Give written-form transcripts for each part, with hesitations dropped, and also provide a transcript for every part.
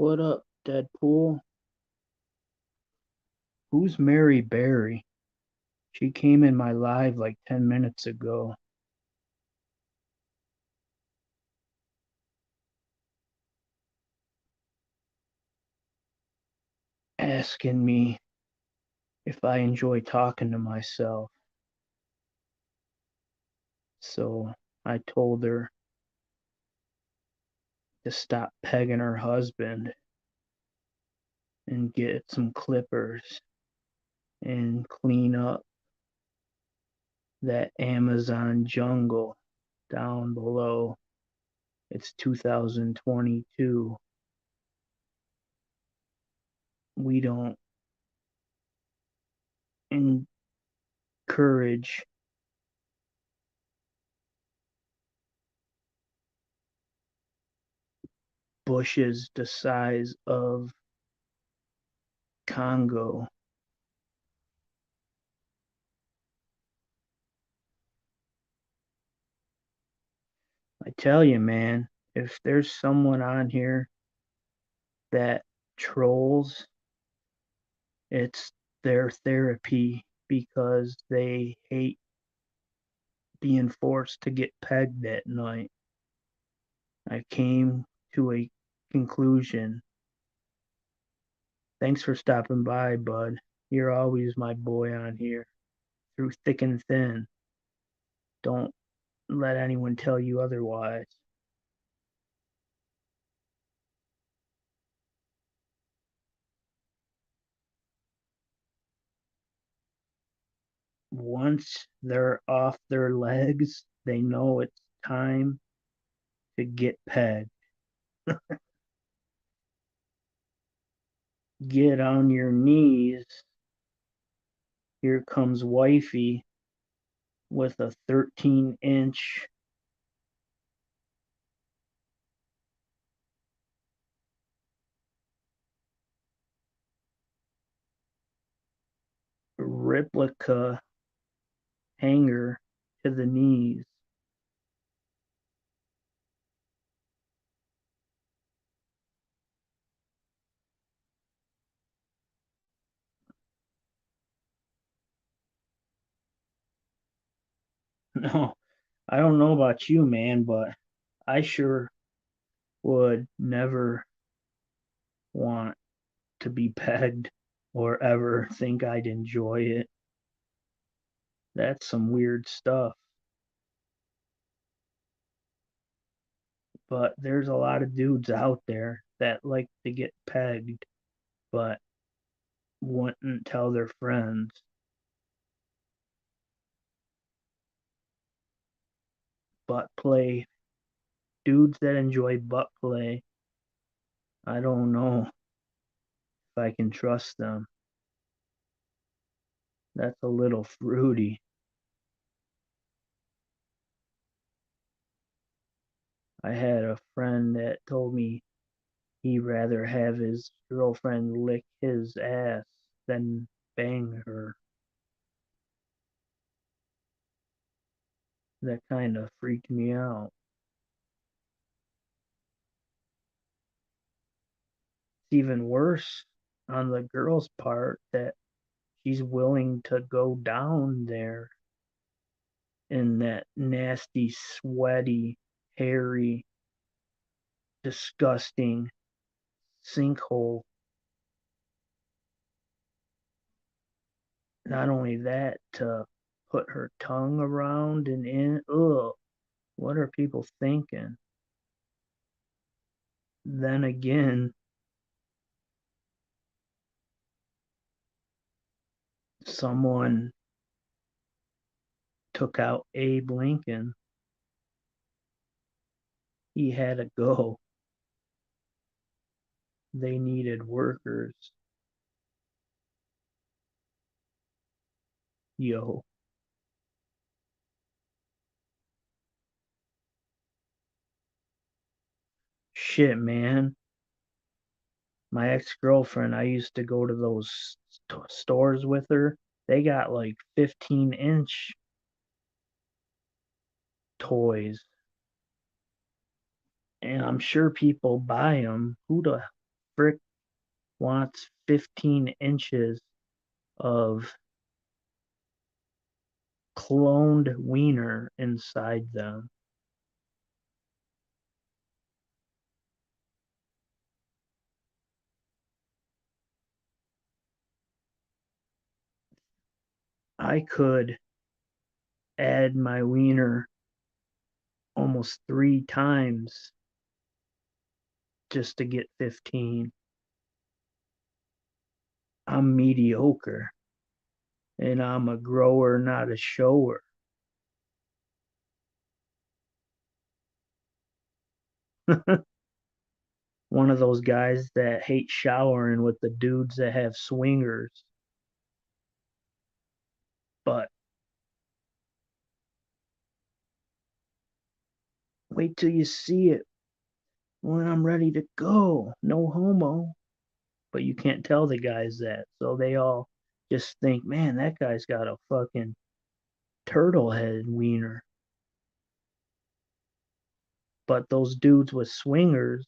What up, Deadpool? Who's Mary Berry? She came in my live like 10 minutes ago, asking me if I enjoy talking to myself. So I told her to stop pegging her husband and get some clippers and clean up that Amazon jungle down below. It's 2022. We don't encourage bushes the size of Congo. I tell you, man, if there's someone on here that trolls, it's their therapy because they hate being forced to get pegged at night. I came to a conclusion. Thanks for stopping by, bud. You're always my boy on here, through thick and thin. Don't let anyone tell you otherwise. Once they're off their legs, they know it's time to get pegged. Get on your knees. Here comes wifey with a 13-inch replica hanger to the knees. No, I don't know about you, man, but I sure would never want to be pegged or ever think I'd enjoy it. That's some weird stuff. But there's a lot of dudes out there that like to get pegged, but wouldn't tell their friends. Butt play, dudes that enjoy butt play, I don't know if I can trust them. That's a little fruity. I had a friend that told me he'd rather have his girlfriend lick his ass than bang her. That kind of freaked me out. It's even worse on the girl's part that she's willing to go down there in that nasty, sweaty, hairy, disgusting sinkhole. Not only that, to put her tongue around and in. Ugh, what are people thinking? Then again, someone took out Abe Lincoln. He had to go. They needed workers. Yo, shit, man. My ex girlfriend, I used to go to those stores with her. They got like 15-inch toys, and I'm sure people buy them. Who the frick wants 15 inches of cloned wiener inside them? I could add my wiener almost 3 times just to get 15. I'm mediocre and I'm a grower, not a shower. One of those guys that hate showering with the dudes that have swingers. But wait till you see it when I'm ready to go. No homo. But you can't tell the guys that. So they all just think, man, that guy's got a fucking turtle head wiener. But those dudes with swingers,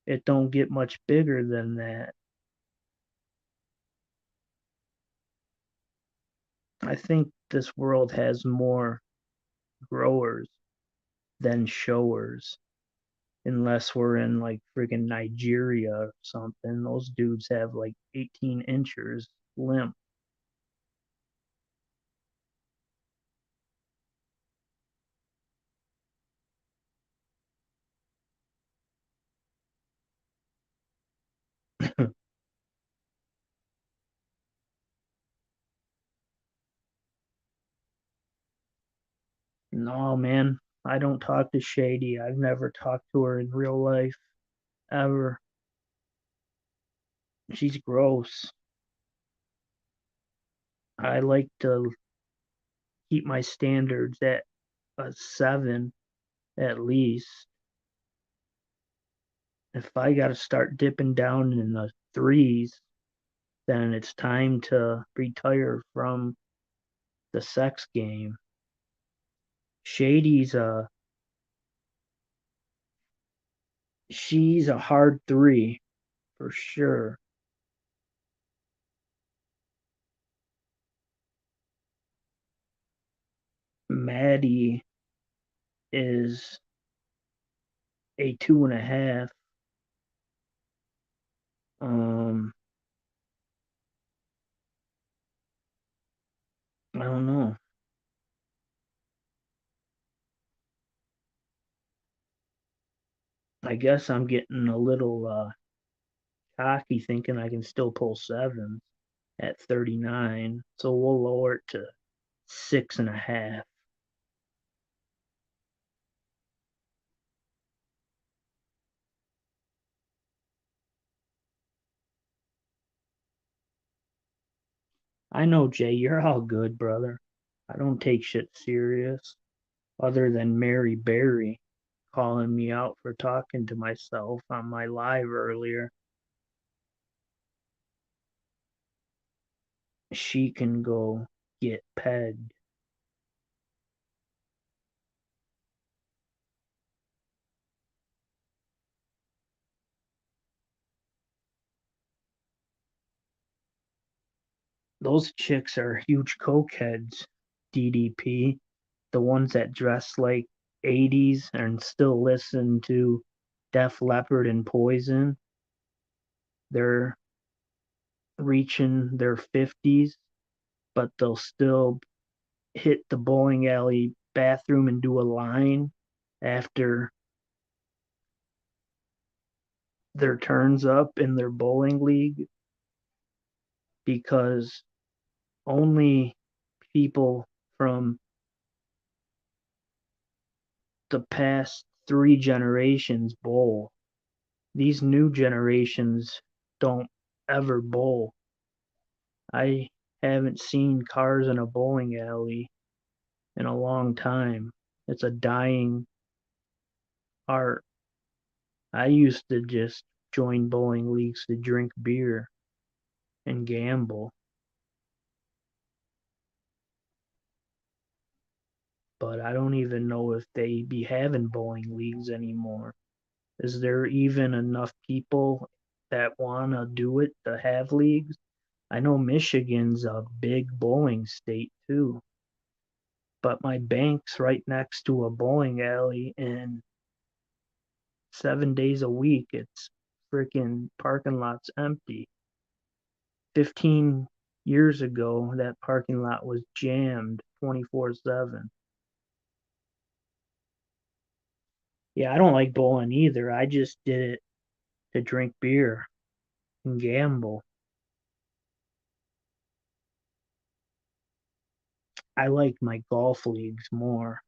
it don't get much bigger than that. I think this world has more growers than showers, unless we're in like friggin' Nigeria or something. Those dudes have like 18 inches limp. No, man, I don't talk to Shady. I've never talked to her in real life ever. She's gross. I like to keep my standards at a 7 at least. If I got to start dipping down in the threes, then it's time to retire from the sex game. Shady's she's a hard 3 for sure. Maddie is a 2.5. Um, I don't know. I guess I'm getting a little cocky thinking I can still pull sevens at 39. So we'll lower it to 6.5. I know, Jay, you're all good, brother. I don't take shit serious, other than Mary Berry calling me out for talking to myself on my live earlier. She can go get pegged. Those chicks are huge cokeheads, DDP. The ones that dress like 80s and still listen to Def Leppard and Poison. They're reaching their 50s, but they'll still hit the bowling alley bathroom and do a line after their turns up in their bowling league because only people from the past 3 generations bowl. These new generations don't ever bowl. I haven't seen cars in a bowling alley in a long time. It's a dying art. I used to just join bowling leagues to drink beer and gamble, but I don't even know if they be having bowling leagues anymore. Is there even enough people that want to do it to have leagues. I know Michigan's a big bowling state too, but my bank's right next to a bowling alley, and 7 days a week it's freaking parking lot's empty. 15 years ago, that parking lot was jammed 24/7. Yeah, I don't like bowling either. I just did it to drink beer and gamble. I like my golf leagues more.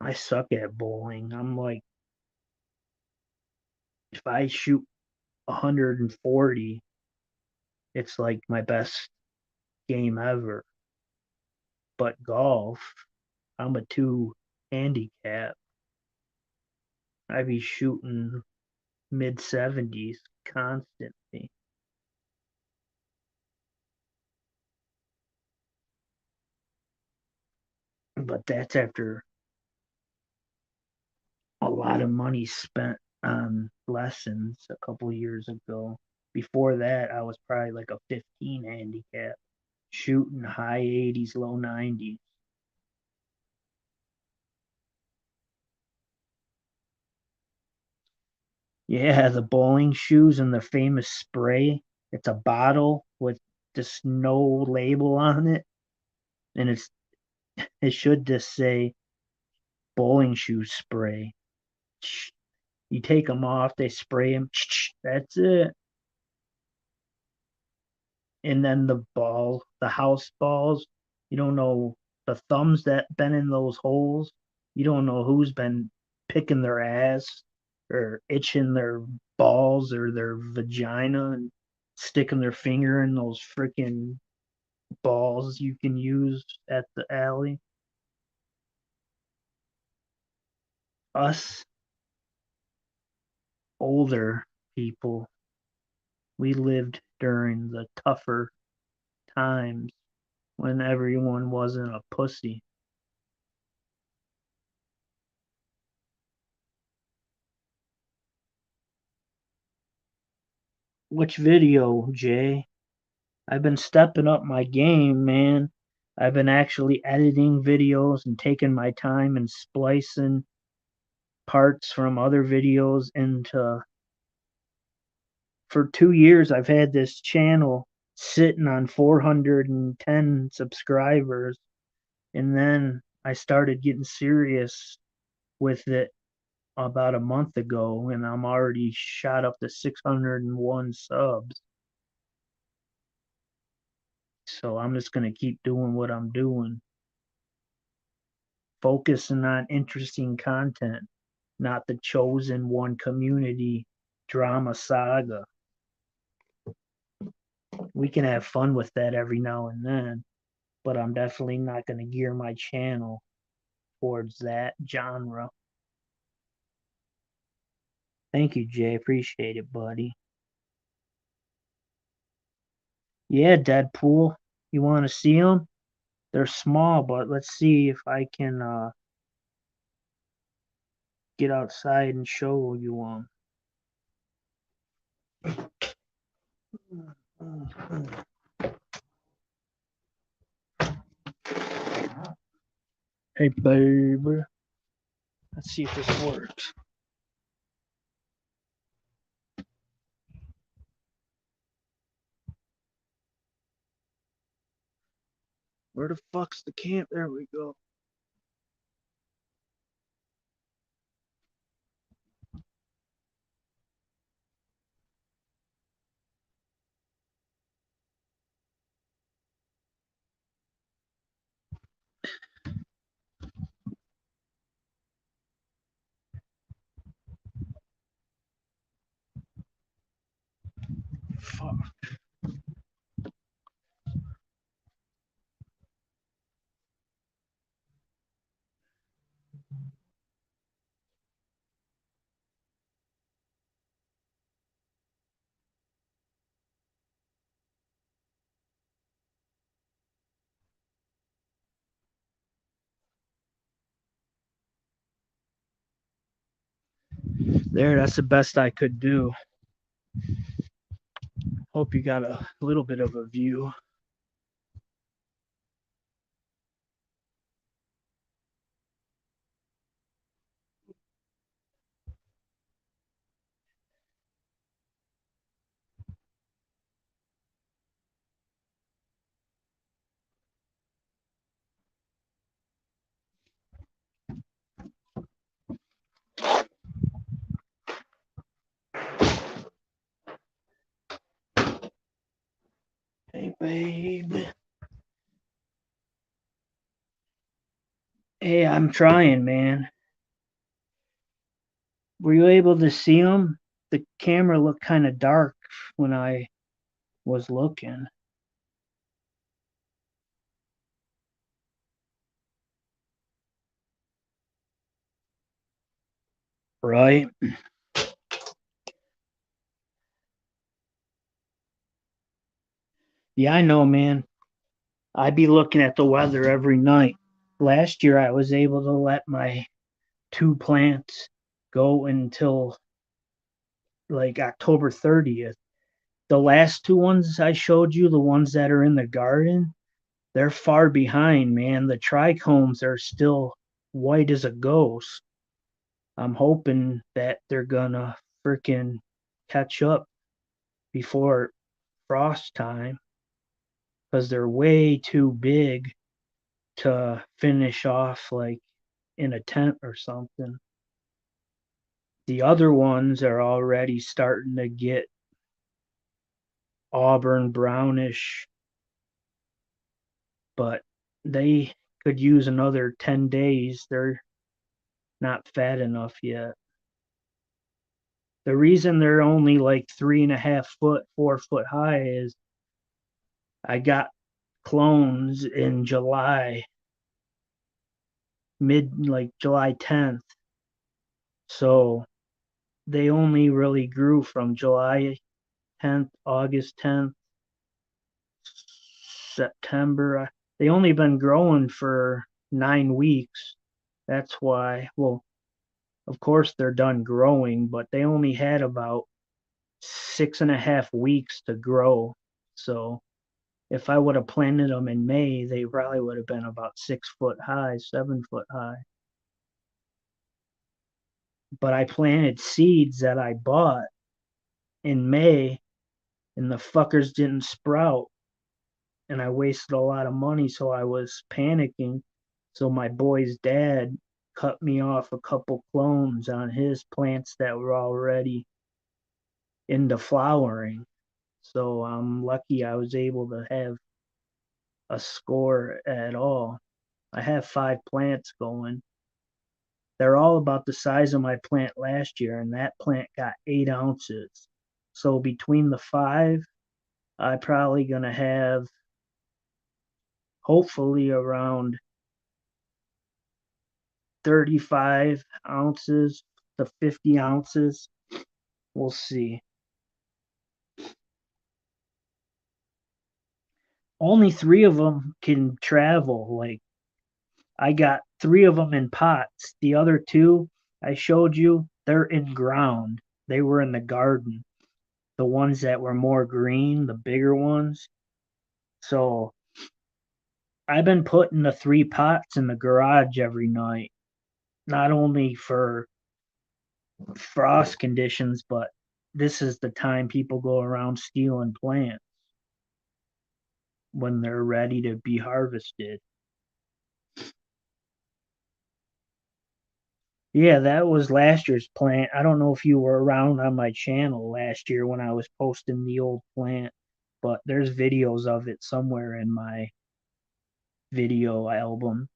I suck at bowling. I'm like, if I shoot 140, it's like my best game ever. But golf, I'm a two handicap. I be shooting mid 70s constantly. But that's after a lot of money spent on lessons a couple years ago. Before that, I was probably like a 15 handicap, shooting high 80s, low 90s. Yeah, the bowling shoes and the famous spray. It's a bottle with just no label on it, and it should just say bowling shoe spray. You take them off, they spray them. That's it. And then the ball, the house balls, you don't know the thumbs that been in those holes. You don't know who's been picking their ass or itching their balls or their vagina and sticking their finger in those freaking balls you can use at the alley. Us older people, we lived during the tougher times when everyone wasn't a pussy. Which video, Jay? I've been stepping up my game, man. I've been actually editing videos and taking my time and splicing parts from other videos into. For 2 years, I've had this channel sitting on 410 subscribers, and then I started getting serious with it about a month ago, and I'm already shot up to 601 subs. So I'm just gonna keep doing what I'm doing, focusing on interesting content, not the chosen one community drama saga. We can have fun with that every now and then, but I'm definitely not going to gear my channel towards that genre. Thank you, Jay. Appreciate it, buddy. Yeah, Deadpool. You want to see them? They're small, but let's see if I can get outside and show you them. Hey, baby. Let's see if this works. Where the fuck's the camp? There we go. Fuck. There, that's the best I could do. Hope you got a little bit of a view. Hey, babe. Hey, I'm trying, man. Were you able to see them? The camera looked kind of dark when I was looking. Right? Yeah, I know, man. I be looking at the weather every night. Last year, I was able to let my two plants go until like October 30th. The last two ones I showed you, the ones that are in the garden, they're far behind, man. The trichomes are still white as a ghost. I'm hoping that they're gonna freaking catch up before frost time because they're way too big to finish off like in a tent or something. The other ones are already starting to get auburn brownish, but they could use another 10 days. They're not fat enough yet. The reason they're only like 3.5 foot, 4 foot high is I got clones in July, like July 10th. So they only really grew from July 10th, August 10th, September. They only been growing for 9 weeks. That's why, well, of course they're done growing, but they only had about 6.5 weeks to grow. So if I would have planted them in May, they probably would have been about 6 foot high, 7 foot high. But I planted seeds that I bought in May and the fuckers didn't sprout. And I wasted a lot of money, so I was panicking. So my boy's dad cut me off a couple clones on his plants that were already into flowering. So I'm lucky I was able to have a score at all. I have 5 plants going. They're all about the size of my plant last year, and that plant got 8 ounces. So between the five, I probably gonna have hopefully around 35 ounces to 50 ounces. We'll see. Only 3 of them can travel. Like, I got 3 of them in pots. The other two I showed you, they're in ground. They were in the garden. The ones that were more green, the bigger ones. So I've been putting the 3 pots in the garage every night, not only for frost conditions, but this is the time people go around stealing plants when they're ready to be harvested. Yeah, that was last year's plant. I don't know if you were around on my channel last year when I was posting the old plant, but there's videos of it somewhere in my video album.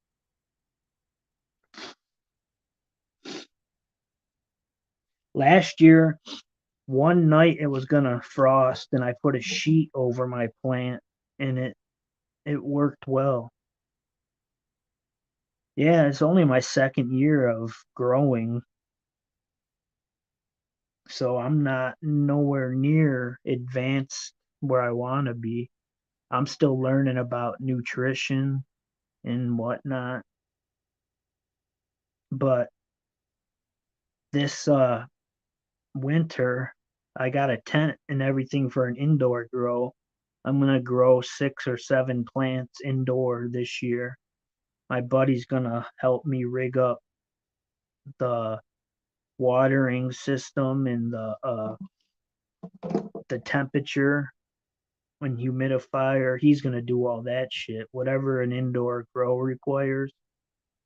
Last year, one night it was gonna frost and I put a sheet over my plant and it worked well. Yeah, it's only my second year of growing, so I'm not nowhere near advanced where I want to be. I'm still learning about nutrition and whatnot. But this winter, I got a tent and everything for an indoor grow. I'm gonna grow 6 or 7 plants indoor this year. My buddy's gonna help me rig up the watering system and the temperature and humidifier. He's gonna do all that shit. Whatever an indoor grow requires,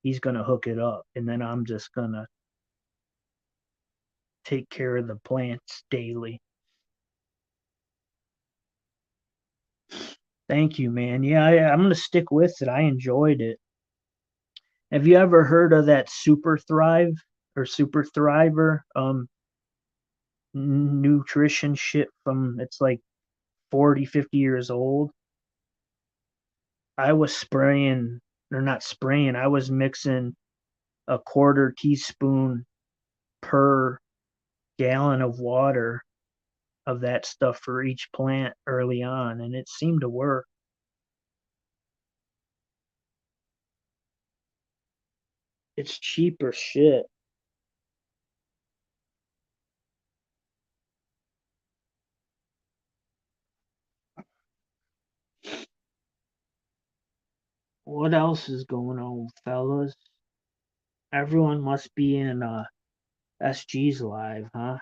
he's gonna hook it up, and then I'm just gonna take care of the plants daily. Thank you, man. Yeah, I'm gonna stick with it. I enjoyed it. Have you ever heard of that Super Thrive or Super Thriver nutrition shit from it's like 40, 50 years old? I was spraying or not spraying, I was mixing a quarter teaspoon per gallon of water of that stuff for each plant early on, and it seemed to work. It's cheaper shit. What else is going on, fellas? Everyone must be in SG's live, huh?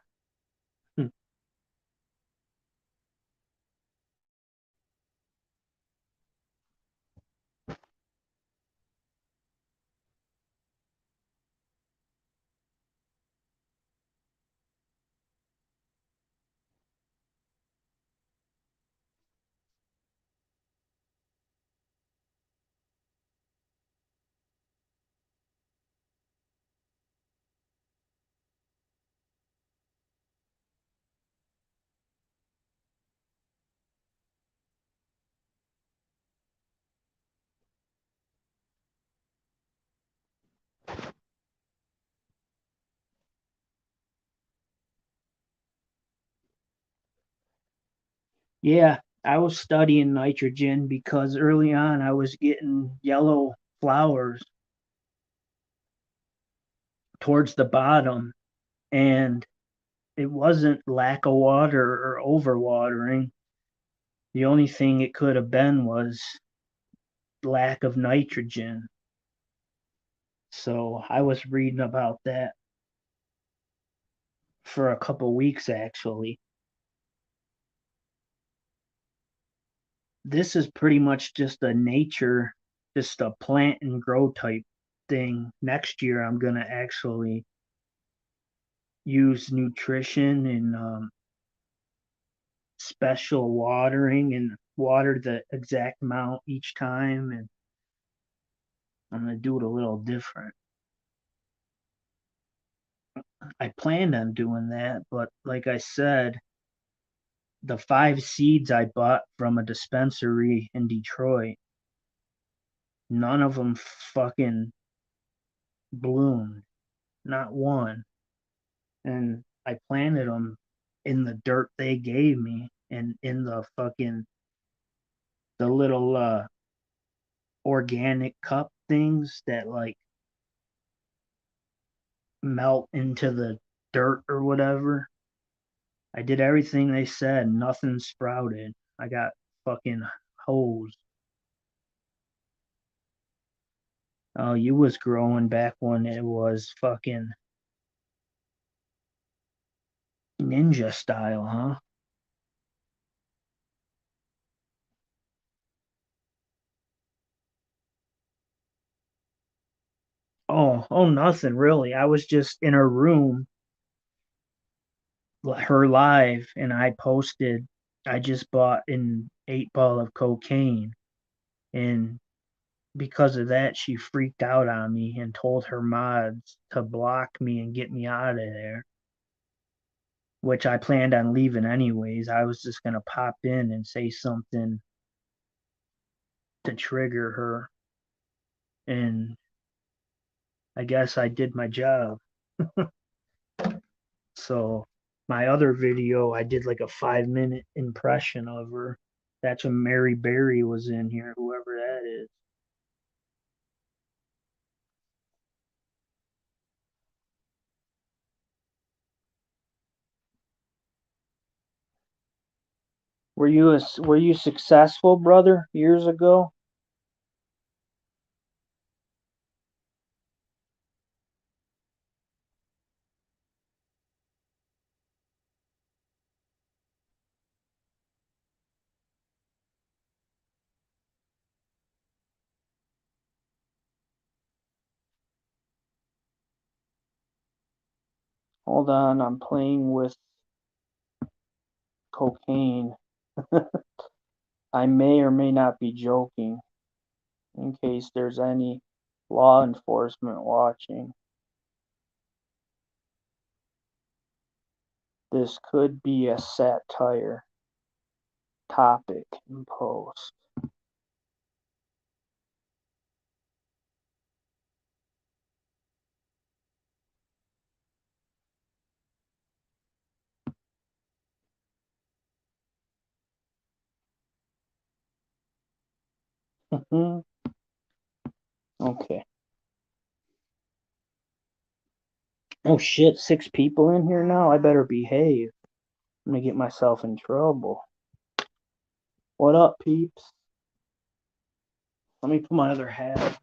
Yeah, I was studying nitrogen because early on I was getting yellow flowers towards the bottom, and it wasn't lack of water or overwatering. The only thing it could have been was lack of nitrogen. So I was reading about that for a couple weeks actually. This is pretty much just a nature, just a plant and grow type thing. Next year, I'm going to actually use nutrition and special watering and water the exact amount each time. And I'm going to do it a little different. I planned on doing that, but like I said, the 5 seeds I bought from a dispensary in Detroit, none of them fucking bloomed. Not one. And I planted them in the dirt they gave me and in the fucking the little organic cup things that like melt into the dirt or whatever. I did everything they said, nothing sprouted. I got fucking hosed. Oh, you was growing back when it was fucking ninja style, huh? Oh, nothing really. I was just in her room, her live, and I posted. I just bought an 8 ball of cocaine, and because of that, she freaked out on me and told her mods to block me and get me out of there. Which I planned on leaving anyways. I was just gonna pop in and say something to trigger her, and I guess I did my job. So my other video, I did like a 5 minute impression of her. That's when Mary Berry was in here, whoever that is. Were you successful, brother, years ago? Hold on, I'm playing with cocaine. I may or may not be joking, in case there's any law enforcement watching. This could be a satire topic in post. Okay. Oh shit, 6 people in here now? I better behave. I'm gonna get myself in trouble. What up, peeps? Let me put my other hat.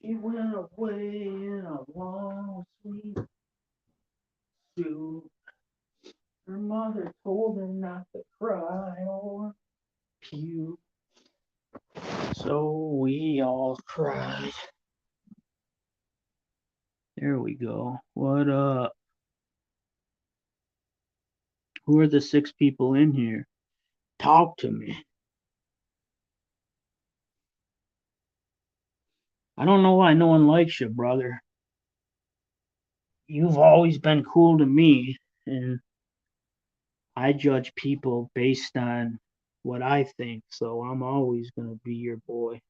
She went away in a long, sweet suit. Her mother told her not to cry or puke. So we all cried. There we go. What up? Who are the 6 people in here? Talk to me. I don't know why no one likes you, brother. You've always been cool to me, and I judge people based on what I think, so I'm always going to be your boy.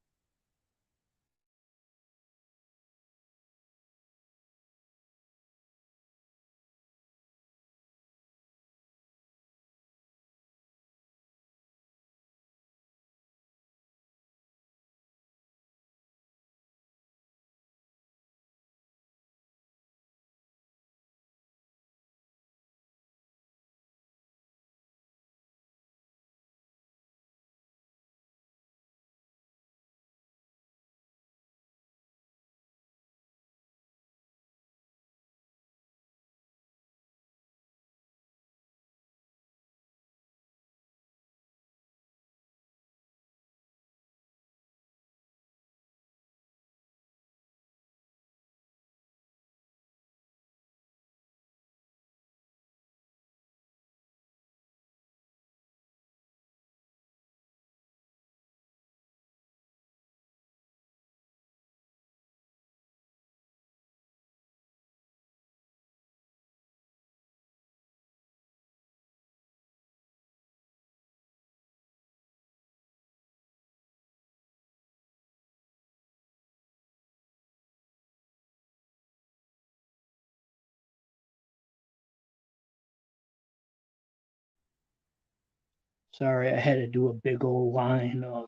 Sorry, I had to do a big old line of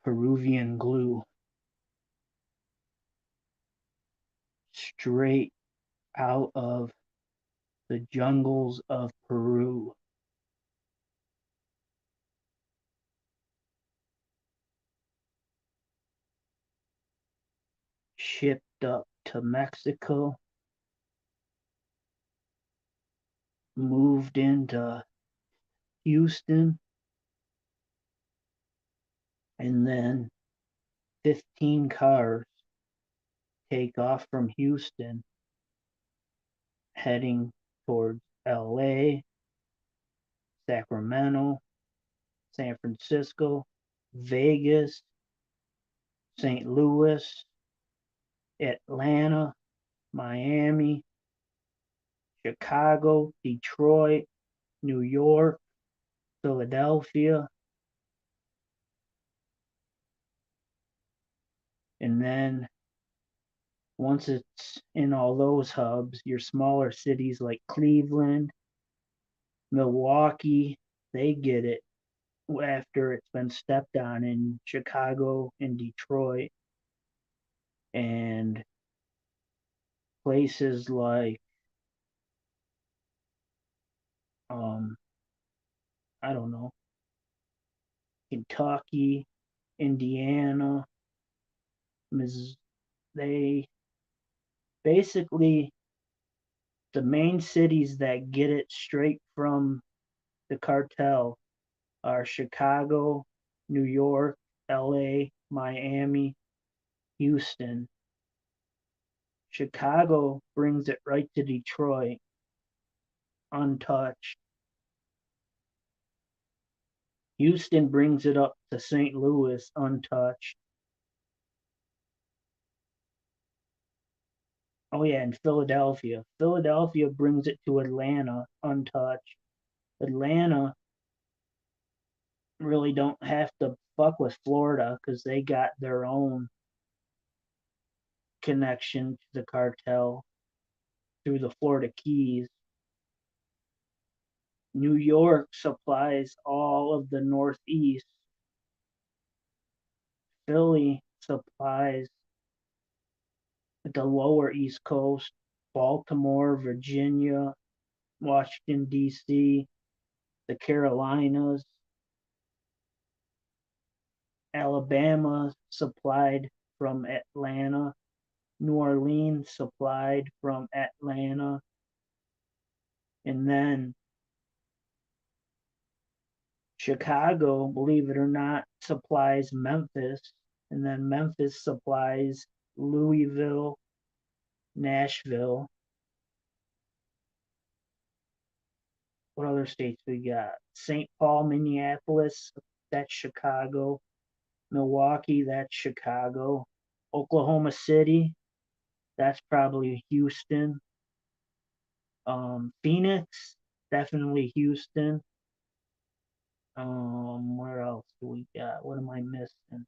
Peruvian glue straight out of the jungles of Peru. Shipped up to Mexico, moved into Houston, and then 15 cars take off from Houston heading towards LA, Sacramento, San Francisco, Vegas, St. Louis, Atlanta, Miami, Chicago, Detroit, New York, Philadelphia, and then once it's in all those hubs, your smaller cities like Cleveland, Milwaukee, they get it after it's been stepped on in Chicago and Detroit. And places like um I don't know, Kentucky, Indiana, Miss they basically the main cities that get it straight from the cartel are Chicago, New York, LA, Miami, Houston. Chicago brings it right to Detroit, untouched. Houston brings it up to St. Louis, untouched. Oh, yeah, and Philadelphia. Philadelphia brings it to Atlanta, untouched. Atlanta really don't have to fuck with Florida because they got their own connection to the cartel through the Florida Keys. New York supplies all of the Northeast. Philly supplies the lower East Coast, Baltimore, Virginia, Washington, D.C., the Carolinas, Alabama supplied from Atlanta, New Orleans supplied from Atlanta, and then Chicago, believe it or not, supplies Memphis, and then Memphis supplies Louisville, Nashville. What other states we got? St. Paul, Minneapolis, that's Chicago. Milwaukee, that's Chicago. Oklahoma City, that's probably Houston. Phoenix, definitely Houston. Where else do we got? What am I missing?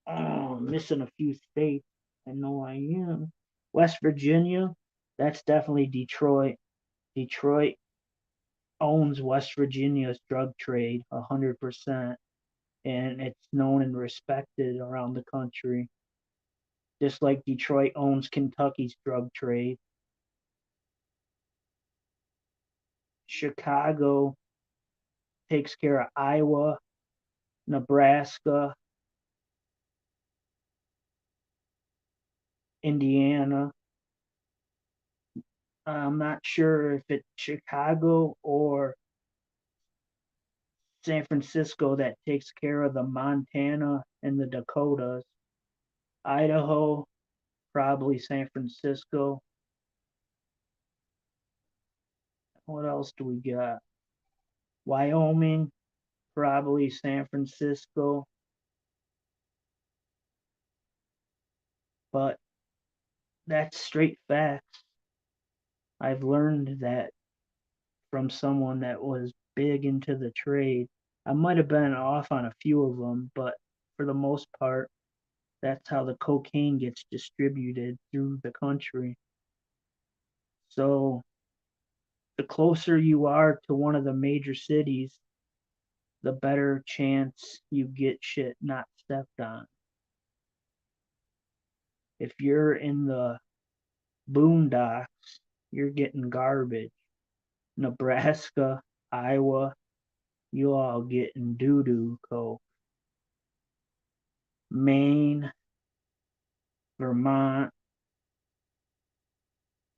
Oh, I'm missing a few states. I know I am. West Virginia, that's definitely Detroit. Detroit owns West Virginia's drug trade 100%, and it's known and respected around the country. Just like Detroit owns Kentucky's drug trade. Chicago takes care of Iowa, Nebraska, Indiana. I'm not sure if it's Chicago or San Francisco that takes care of the Montana and the Dakotas. Idaho, probably San Francisco. What else do we got? Wyoming, probably San Francisco. But that's straight facts. I've learned that from someone that was big into the trade. I might have been off on a few of them, but for the most part, that's how the cocaine gets distributed through the country. So the closer you are to one of the major cities, the better chance you get shit not stepped on. If you're in the boondocks, you're getting garbage. Nebraska, Iowa, you all getting doo doo coke. Maine, Vermont,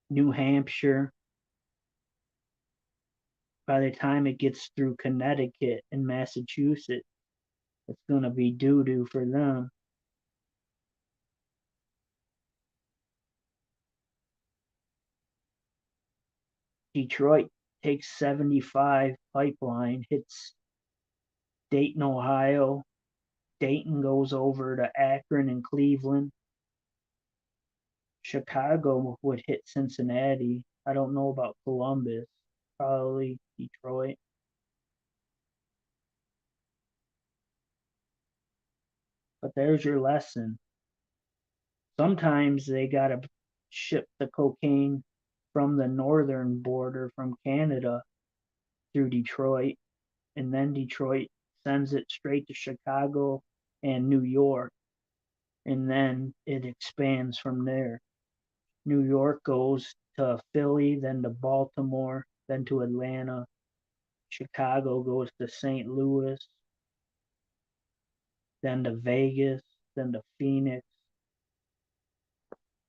New Hampshire. By the time it gets through Connecticut and Massachusetts, it's going to be doo doo for them. Detroit takes 75 pipeline, hits Dayton, Ohio. Dayton goes over to Akron and Cleveland. Chicago would hit Cincinnati. I don't know about Columbus. Probably Detroit. But there's your lesson. Sometimes they got to ship the cocaine from the northern border from Canada through Detroit, and then Detroit sends it straight to Chicago and New York, and then it expands from there. New York goes to Philly, then to Baltimore, then to Atlanta. Chicago goes to St. Louis, then to Vegas, then to Phoenix,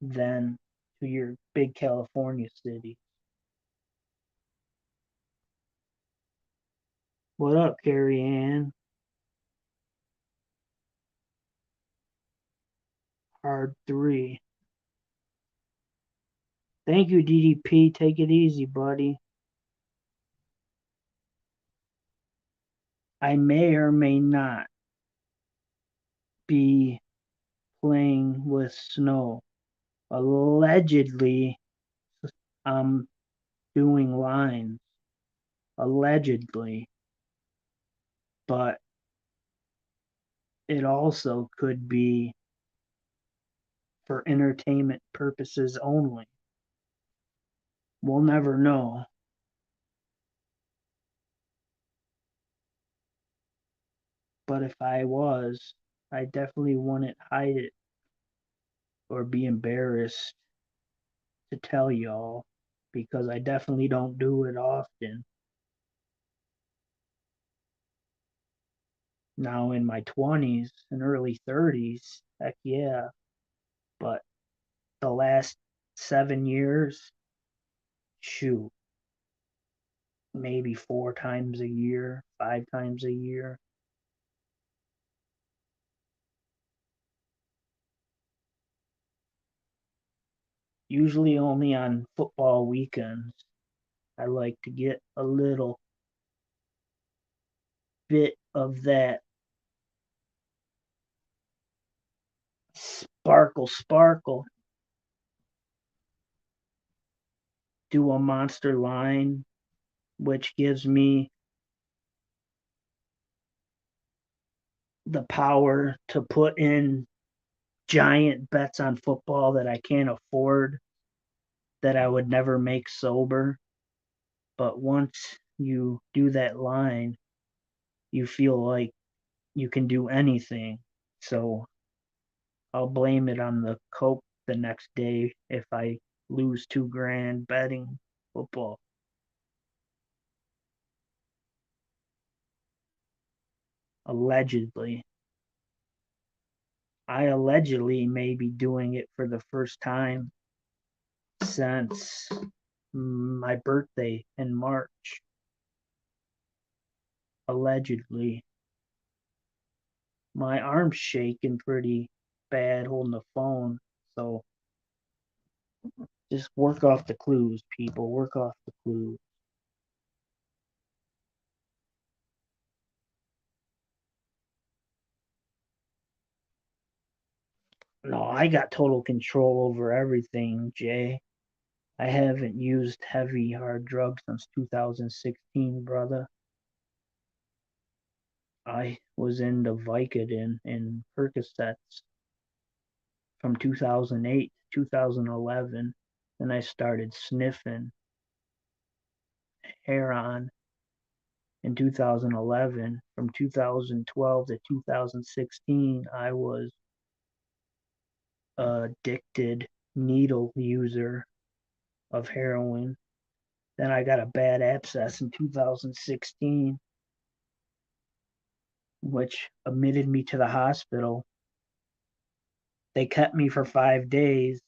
then to your big California city. What up, Carrie Ann? Hard three. Thank you, DDP. Take it easy, buddy. I may or may not be playing with snow. Allegedly, I'm doing lines. Allegedly. But it also could be for entertainment purposes only. We'll never know. But if I was, I definitely wouldn't hide it or be embarrassed to tell y'all because I definitely don't do it often. Now in my 20s and early 30s, heck yeah. But the last 7 years, shoot, maybe 4 times a year, 5 times a year. Usually only on football weekends. I like to get a little bit of that sparkle, sparkle. Do a monster line, which gives me the power to put in giant bets on football that I can't afford, that I would never make sober. But once you do that line, you feel like you can do anything. So I'll blame it on the coke the next day if I lose 2 grand betting football. Allegedly. I allegedly may be doing it for the first time since my birthday in March. Allegedly. My arm's shaking pretty bad holding the phone, so just work off the clues, people. Work off the clues. No, I got total control over everything, Jay. I haven't used heavy hard drugs since 2016, brother. I was into Vicodin and Percocets from 2008 to 2011. Then I started sniffing heroin in 2011. From 2012 to 2016, I was addicted needle user of heroin. Then I got a bad abscess in 2016, which admitted me to the hospital. They kept me for 5 days.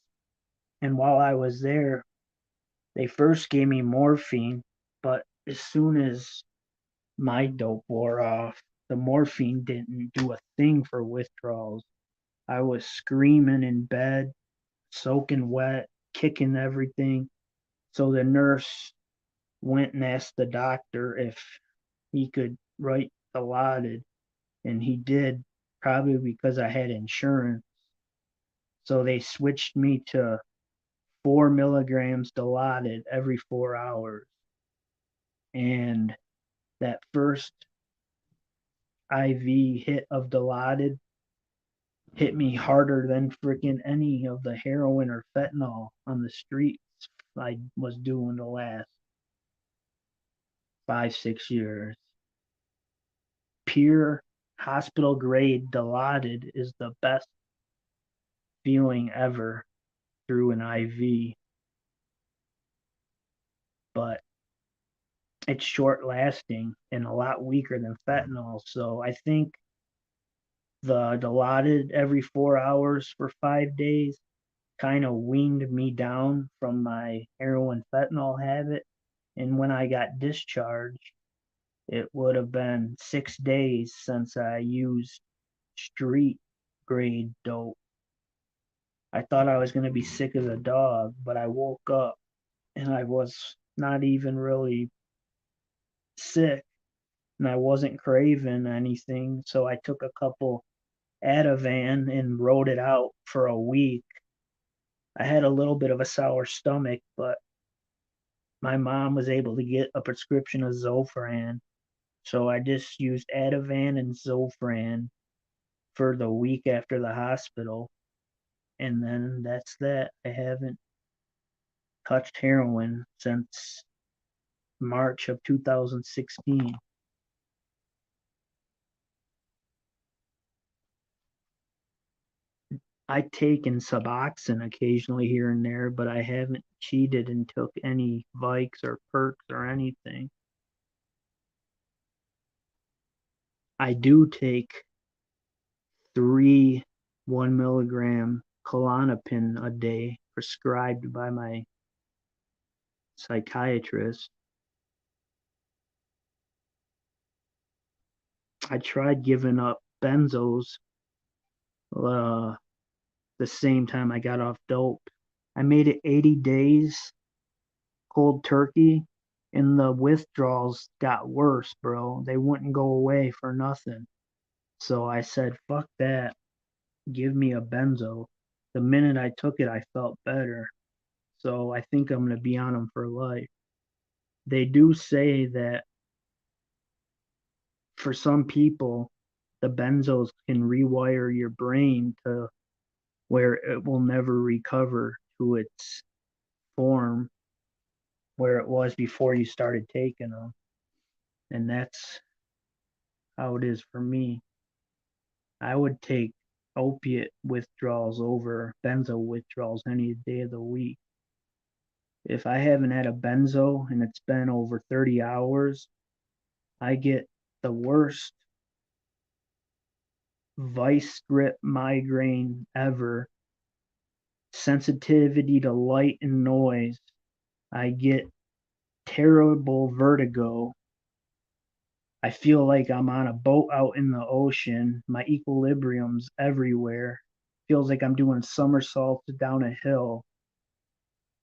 And while I was there, they first gave me morphine. But as soon as my dope wore off, the morphine didn't do a thing for withdrawals. I was screaming in bed, soaking wet, kicking everything. So the nurse went and asked the doctor if he could write Dilaudid, and he did, probably because I had insurance. So they switched me to 4 milligrams Dilaudid every 4 hours. And that first IV hit of Dilaudid hit me harder than freaking any of the heroin or fentanyl on the streets I was doing the last 5, 6 years. Pure hospital grade Dilaudid is the best feeling ever. through an IV, but it's short lasting and a lot weaker than fentanyl. So I think the Dilaudid every 4 hours for 5 days kind of weaned me down from my heroin fentanyl habit. And when I got discharged, it would have been 6 days since I used street grade dope. I thought I was going to be sick as a dog, but I woke up and I was not even really sick and I wasn't craving anything. So I took a couple Ativan and rode it out for a week. I had a little bit of a sour stomach, but my mom was able to get a prescription of Zofran. So I just used Ativan and Zofran for the week after the hospital. And then that's that. I haven't touched heroin since March of 2016. I've taken Suboxone occasionally here and there, but I haven't cheated and took any Vikes or Perks or anything. I do take 3 1 milligram Klonopin a day prescribed by my psychiatrist. I tried giving up benzos uh, the same time I got off dope. I made it 80 days cold turkey, and the withdrawals got worse, bro. They wouldn't go away for nothing. So I said, fuck that. Give me a benzo. The minute I took it, I felt better. So I think I'm going to be on them for life. They do say that for some people, the benzos can rewire your brain to where it will never recover to its form where it was before you started taking them. And that's how it is for me. I would take opiate withdrawals over benzo withdrawals any day of the week. If I haven't had a benzo and it's been over 30 hours, I get the worst vice grip migraine ever. Sensitivity to light and noise. I get terrible vertigo. I feel like I'm on a boat out in the ocean. My equilibrium's everywhere. Feels like I'm doing somersaults down a hill.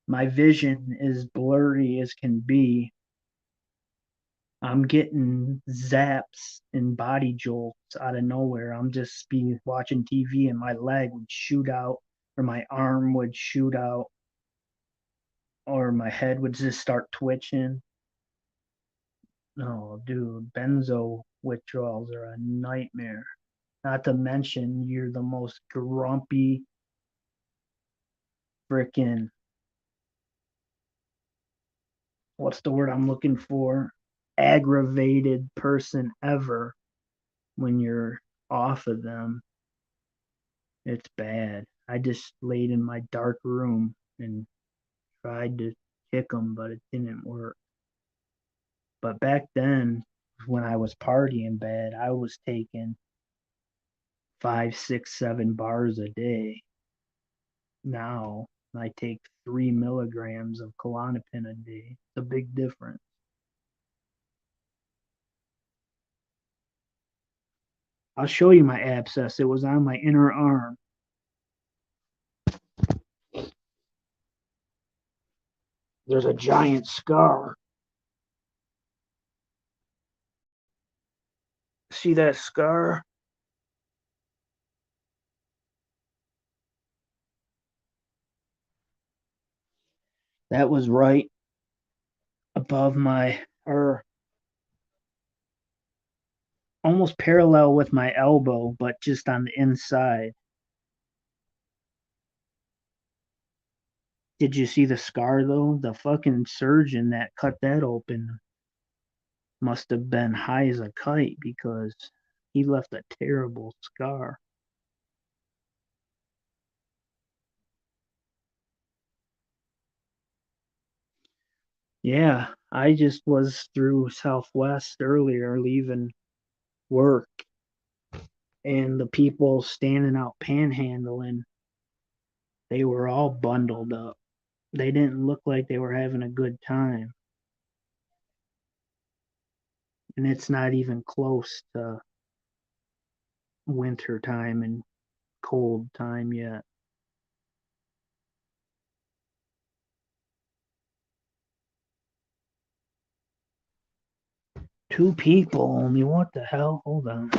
My vision is blurry as can be. I'm getting zaps and body jolts out of nowhere. I'm just be watching TV and my leg would shoot out or my arm would shoot out or my head would just start twitching. No, dude, benzo withdrawals are a nightmare. Not to mention, you're the most grumpy, freaking, what's the word I'm looking for? Aggravated person ever when you're off of them. It's bad. I just laid in my dark room and tried to kick them, but it didn't work. But back then, when I was partying bad, I was taking 5, 6, 7 bars a day. Now I take 3 milligrams of Klonopin a day. It's a big difference. I'll show you my abscess. It was on my inner arm. There's a giant scar. See that scar? That was right above my, or almost parallel with my elbow, but just on the inside. Did you see the scar though? The fucking surgeon that cut that open must have been high as a kite because he left a terrible scar. Yeah, I just was through Southwest earlier leaving work, and the people standing out panhandling, they were all bundled up. They didn't look like they were having a good time. And it's not even close to winter time and cold time yet. Two people only. What the hell? Hold on.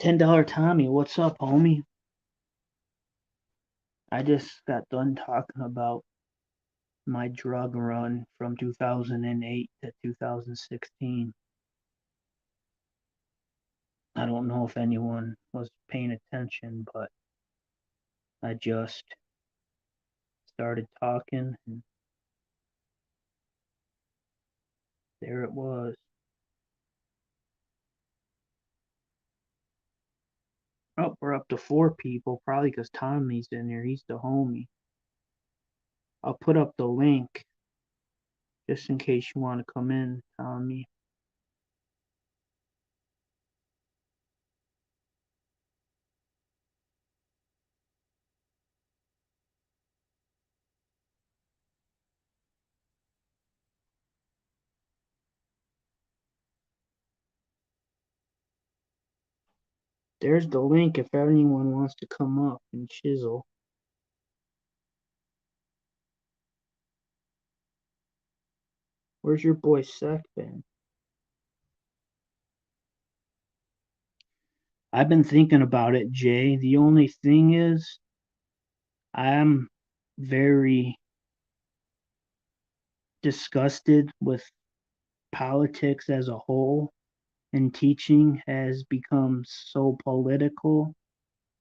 $10 Tommy, what's up, homie? I just got done talking about my drug run from 2008 to 2016. I don't know if anyone was paying attention, but I just started talking, and there it was. Oh, we're up to four people, probably because Tommy's in here. He's the homie. I'll put up the link just in case you want to come in, Tommy. There's the link if anyone wants to come up and chisel. Where's your boy Sec been? I've been thinking about it, Jay. The only thing is, I'm very disgusted with politics as a whole, and teaching has become so political.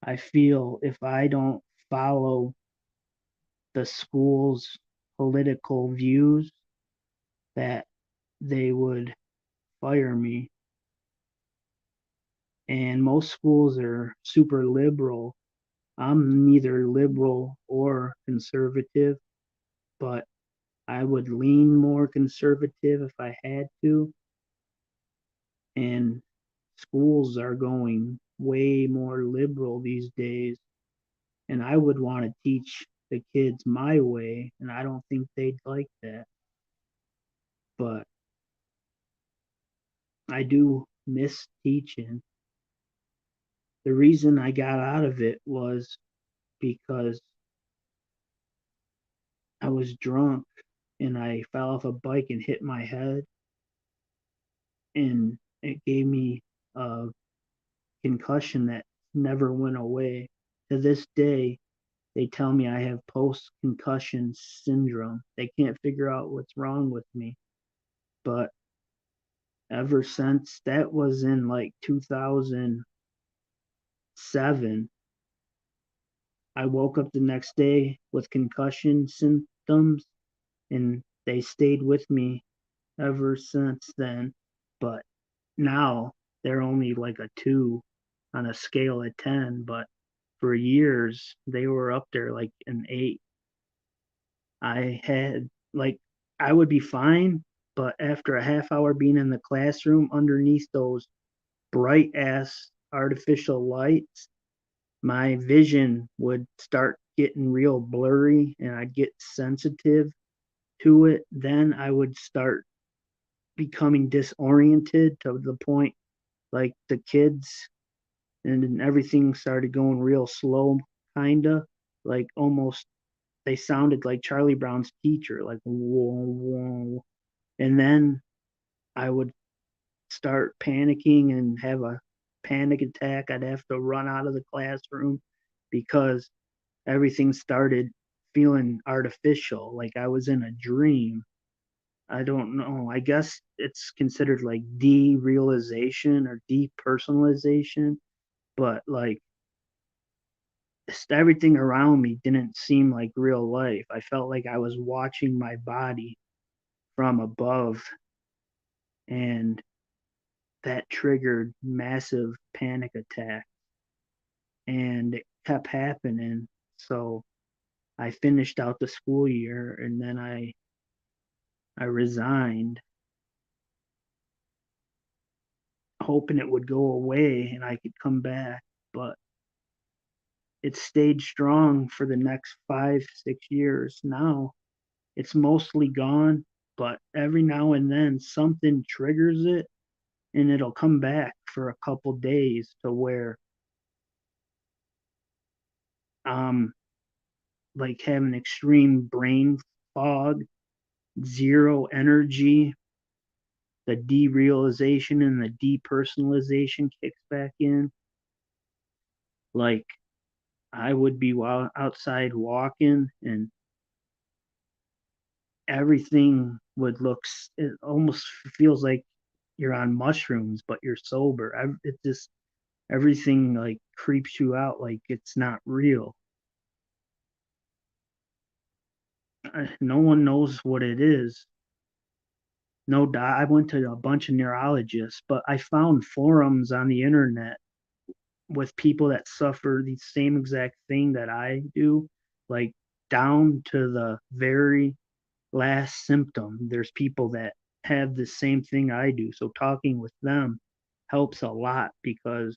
I feel if I don't follow the school's political views, that they would fire me. And most schools are super liberal. I'm neither liberal or conservative, but I would lean more conservative if I had to. And schools are going way more liberal these days. And I would want to teach the kids my way, and I don't think they'd like that. But I do miss teaching. The reason I got out of it was because I was drunk and I fell off a bike and hit my head, and it gave me a concussion that never went away. To this day, they tell me I have post concussion syndrome. They can't figure out what's wrong with me. But ever since that was in like 2007, I woke up the next day with concussion symptoms, and they stayed with me ever since then. But now they're only like a 2 on a scale of 10, but for years they were up there like an 8. I had like I would be fine, but after a half hour being in the classroom underneath those bright ass artificial lights, my vision would start getting real blurry and I'd get sensitive to it. Then I would start becoming disoriented to the point like the kids, and then everything started going real slow, kinda like almost they sounded like Charlie Brown's teacher, like whoa, whoa. And then I would start panicking and have a panic attack. I'd have to run out of the classroom because everything started feeling artificial, like I was in a dream. I don't know. I guess it's considered like derealization or depersonalization, but like everything around me didn't seem like real life. I felt like I was watching my body from above, and that triggered massive panic attack, and it kept happening. So I finished out the school year and then I resigned, hoping it would go away and I could come back, but it stayed strong for the next 5, 6 years. Now it's mostly gone, but every now and then something triggers it and it'll come back for a couple days to where um like having extreme brain fog, zero energy, the derealization and the depersonalization kicks back in. Like I would be outside walking and everything would look, it almost feels like you're on mushrooms, but you're sober. It just, everything like creeps you out like it's not real. No one knows what it is. No, I went to a bunch of neurologists, but I found forums on the internet with people that suffer the same exact thing that I do, like down to the very last symptom. There's people that have the same thing I do. So talking with them helps a lot because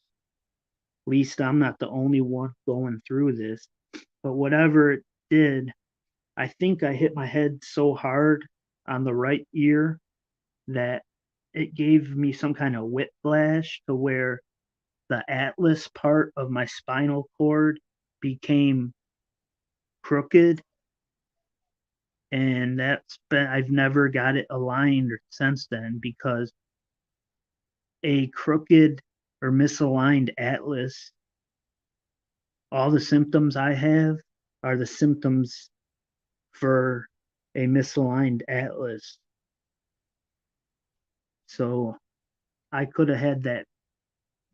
at least I'm not the only one going through this. But whatever it did, I think I hit my head so hard on the right ear that it gave me some kind of whiplash to where the atlas part of my spinal cord became crooked, and that's been, I've never got it aligned since then because a crooked or misaligned atlas, all the symptoms I have are the symptoms for a misaligned atlas. So I could have had that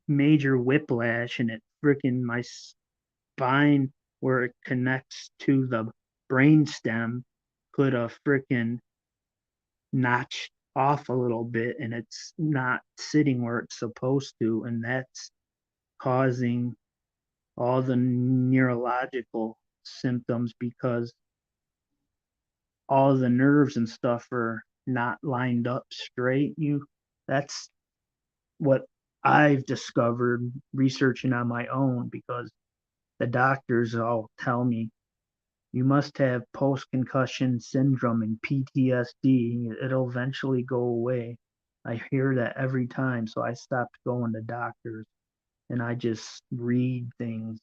major whiplash and it freaking my spine where it connects to the brain stem could have freaking notched off a little bit and it's not sitting where it's supposed to, and that's causing all the neurological symptoms because all the nerves and stuff are not lined up straight. You That's what I've discovered researching on my own because the doctors all tell me you must have post concussion syndrome and PTSD. It'll eventually go away. I hear that every time, so I stopped going to doctors and I just read things.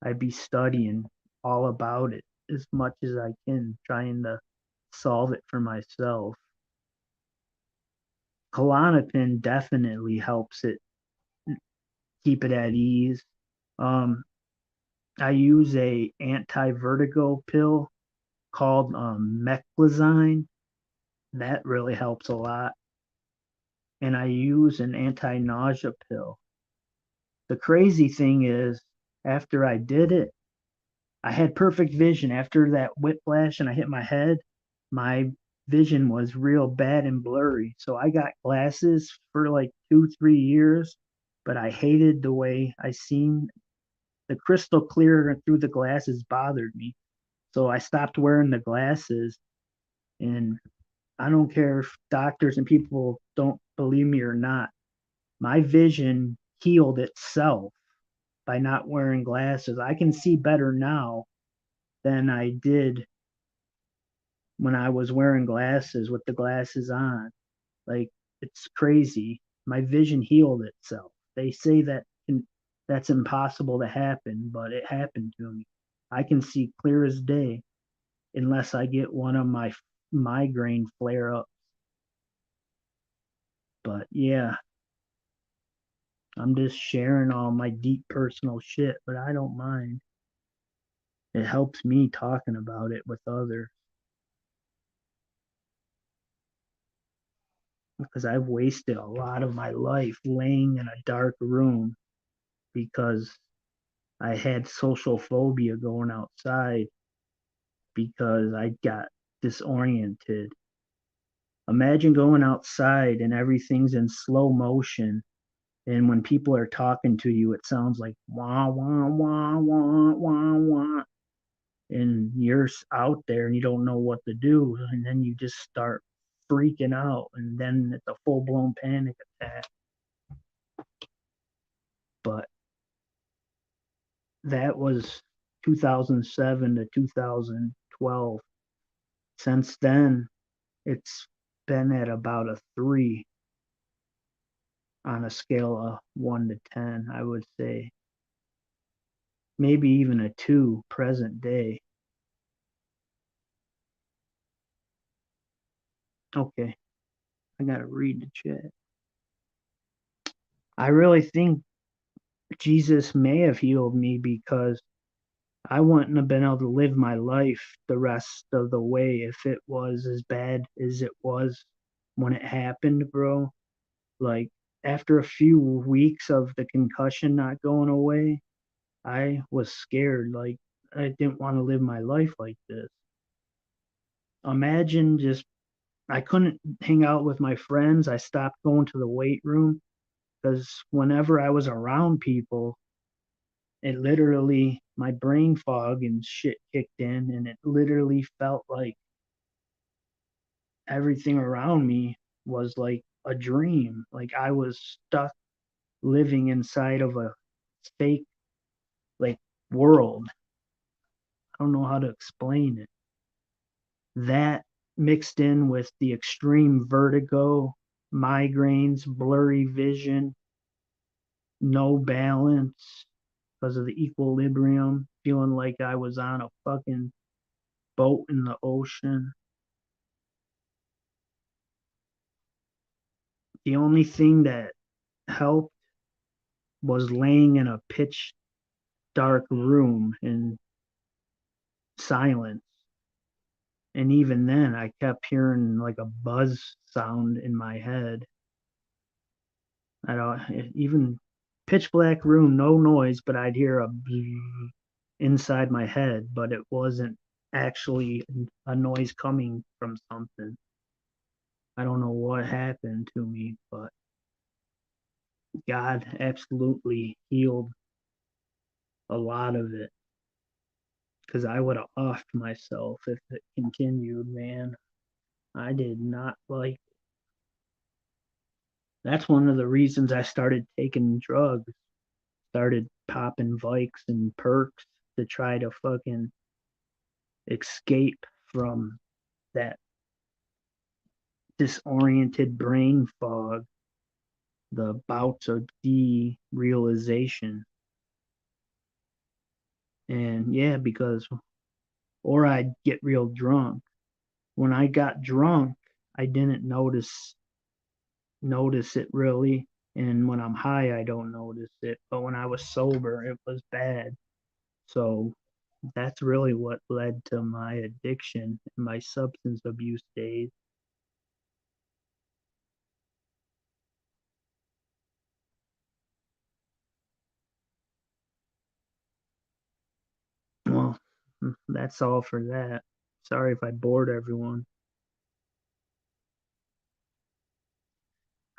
I'd be studying all about it as much as I can, trying to solve it for myself. Klonopin definitely helps it keep it at ease. Um, I use a anti-vertigo pill called meclizine. That really helps a lot. And I use an anti-nausea pill. The crazy thing is, after I did it, I had perfect vision. After that whiplash and I hit my head, my vision was real bad and blurry. So I got glasses for like 2, 3 years, but I hated the way I seen the crystal clear through the glasses bothered me. So I stopped wearing the glasses, and I don't care if doctors and people don't believe me or not. My vision healed itself by not wearing glasses. I can see better now than I did when I was wearing glasses with the glasses on. Like, it's crazy. My vision healed itself. They say that's impossible to happen, but it happened to me. I can see clear as day unless I get one of my migraine flare ups. But yeah, I'm just sharing all my deep personal shit, but I don't mind. It helps me talking about it with others because I've wasted a lot of my life laying in a dark room because I had social phobia going outside because I got disoriented. Imagine going outside and everything's in slow motion. And when people are talking to you, it sounds like wah, wah, wah, wah, wah, wah. And you're out there and you don't know what to do. And then you just start freaking out. And then it's a full blown panic attack. But that was 2007 to 2012. Since then, it's been at about a 3 on a scale of 1 to 10, I would say. Maybe even a 2 present day. Okay, I gotta read the chat. I really think Jesus may have healed me because I wouldn't have been able to live my life the rest of the way if it was as bad as it was when it happened, bro. Like, after a few weeks of the concussion not going away, I was scared. Like, I didn't want to live my life like this. Imagine just, I couldn't hang out with my friends. I stopped going to the weight room because whenever I was around people, it literally, my brain fog and shit kicked in, and it literally felt like everything around me was like a dream. Like I was stuck living inside of a fake, like, world. I don't know how to explain it. That mixed in with the extreme vertigo, migraines, blurry vision, no balance because of the equilibrium, feeling like I was on a fucking boat in the ocean. The only thing that helped was laying in a pitch dark room in silence. And even then, I kept hearing like a buzz sound in my head. I don't even pitch black room, no noise, but I'd hear a inside my head, but it wasn't actually a noise coming from something. I don't know what happened to me, but God absolutely healed a lot of it because I would have offed myself if it continued, man. I did not like. That's one of the reasons I started taking drugs, started popping Vikes and perks to try to fucking escape from that disoriented brain fog, the bouts of derealization. And yeah, because, or I'd get real drunk. When I got drunk, I didn't notice it really. And when I'm high, I don't notice it. But when I was sober, it was bad. So that's really what led to my addiction and my substance abuse days. Well, that's all for that. Sorry if I bored everyone.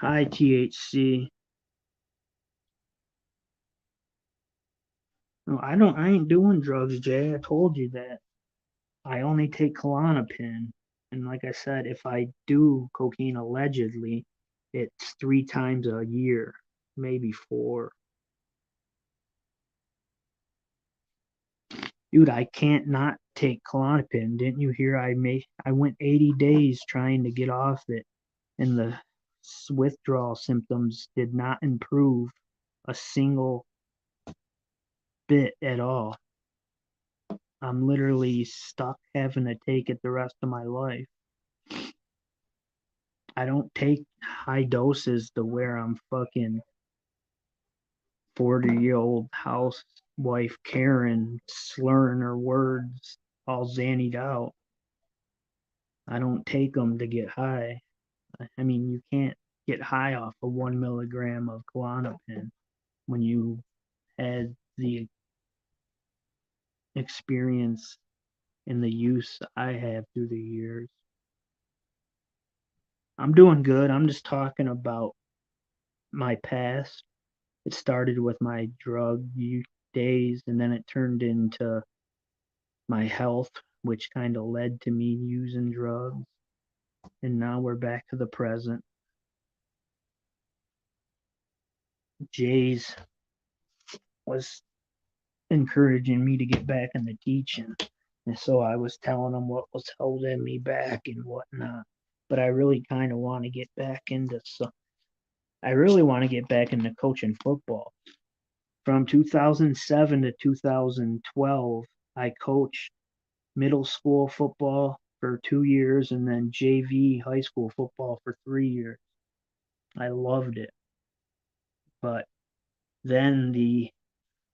Hi, THC. No, I ain't doing drugs, Jay. I told you that. I only take Klonopin. And like I said, if I do cocaine allegedly, it's 3 times a year. maybe 4. Dude, I can't not take Klonopin. Didn't you hear I went 80 days trying to get off it, and the withdrawal symptoms did not improve a single bit at all. I'm literally stuck having to take it the rest of my life. I don't take high doses to where I'm fucking 40-year-old housewife Karen slurring her words all zannied out. I don't take them to get high. I mean, you can't get high off of 1 milligram of Klonopin when you had the experience and the use I have through the years. I'm doing good. I'm just talking about my past. It started with my drug days, and then it turned into my health, which kind of led to me using drugs. And now we're back to the present. Jay's was encouraging me to get back into teaching. And so I was telling him what was holding me back and whatnot. But I really kind of want to get back into I really want to get back into coaching football. From 2007 to 2012, I coached middle school football for 2 years and then JV high school football for 3 years. I loved it. But then the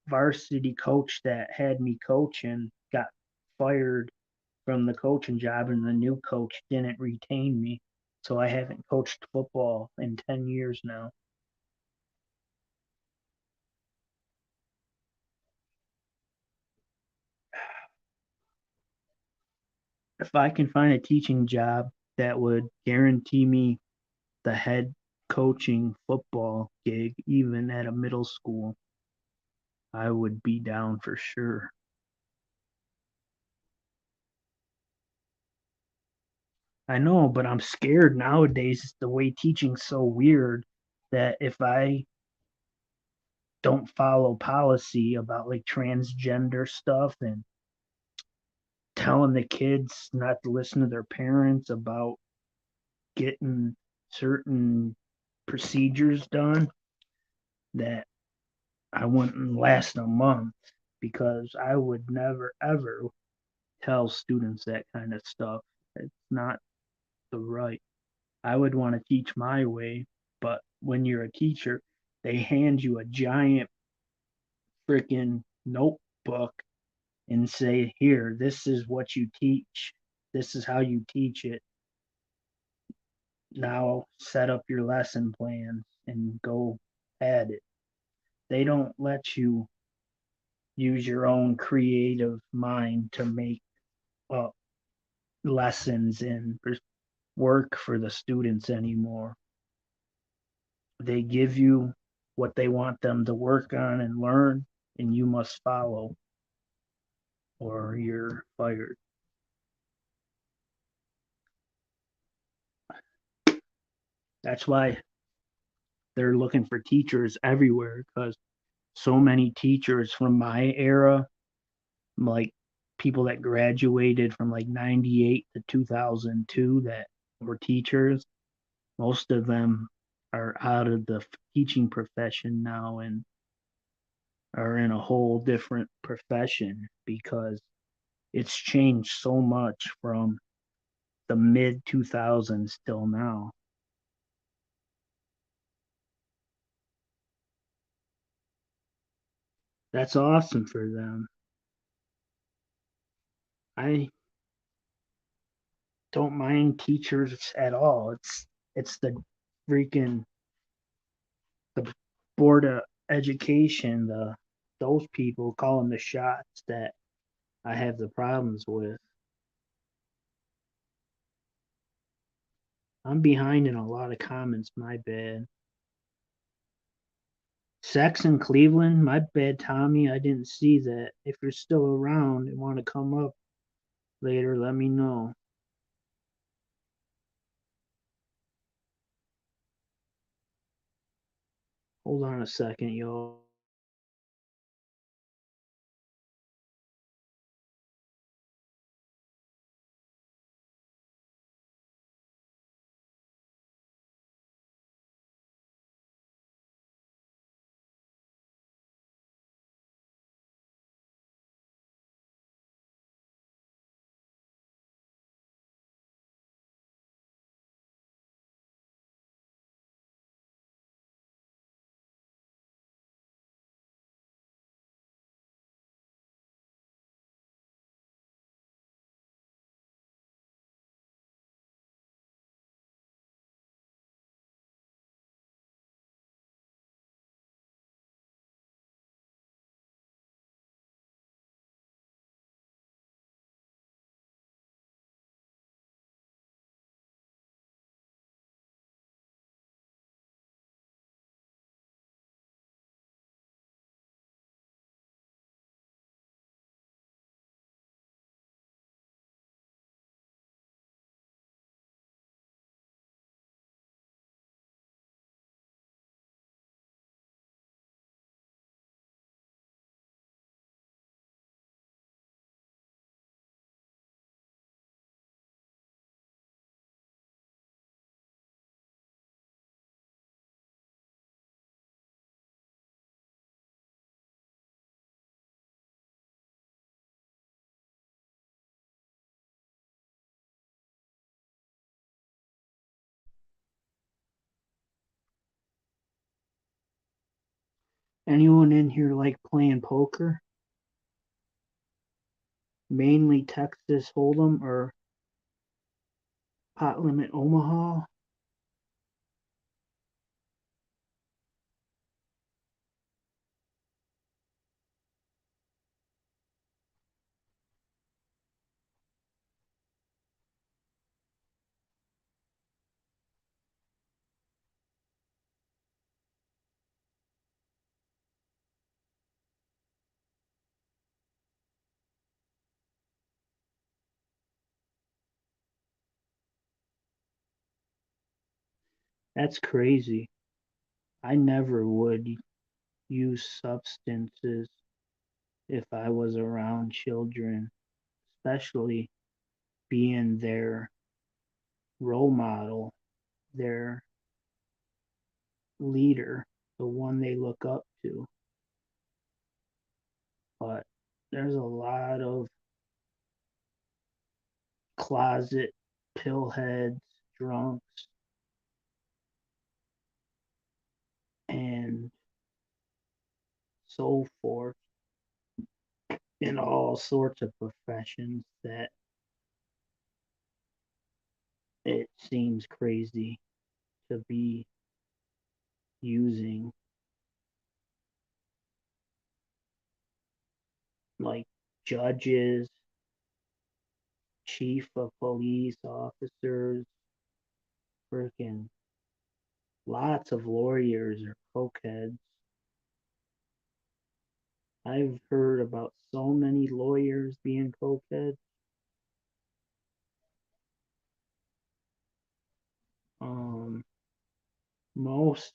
varsity coach that had me coaching got fired from the coaching job, and the new coach didn't retain me. So I haven't coached football in 10 years now. If I can find a teaching job that would guarantee me the head coaching football gig, even at a middle school, I would be down for sure. I know, but I'm scared nowadays. The way teaching's so weird that if I don't follow policy about like transgender stuff and telling the kids not to listen to their parents about getting certain procedures done, that I wouldn't last a month because I would never ever tell students that kind of stuff. It's not the right. I would want to teach my way, but when you're a teacher, they hand you a giant freaking notebook and say, here, this is what you teach. This is how you teach it. Now set up your lesson plans and go at it. They don't let you use your own creative mind to make up lessons and work for the students anymore. They give you what they want them to work on and learn, and you must follow or you're fired. That's why they're looking for teachers everywhere because so many teachers from my era, like people that graduated from like 98 to 2002 that were teachers, most of them are out of the teaching profession now and are in a whole different profession because it's changed so much from the mid 2000s till now. That's awesome for them. I don't mind teachers at all. It's the freaking the board of education, those people calling the shots that I have the problems with. I'm behind in a lot of comments, my bad. Sex in Cleveland, my bad, Tommy. I didn't see that. If you're still around and want to come up later, let me know. Hold on a second, y'all. Anyone in here like playing poker? Mainly Texas Hold'em or Pot Limit Omaha? That's crazy. I never would use substances if I was around children, especially being their role model, their leader, the one they look up to. But there's a lot of closet pillheads, drunks, and so forth in all sorts of professions that it seems crazy to be using, like judges, chief of police officers, freaking lots of lawyers are cokeheads. I've heard about so many lawyers being cokeheads. Um, most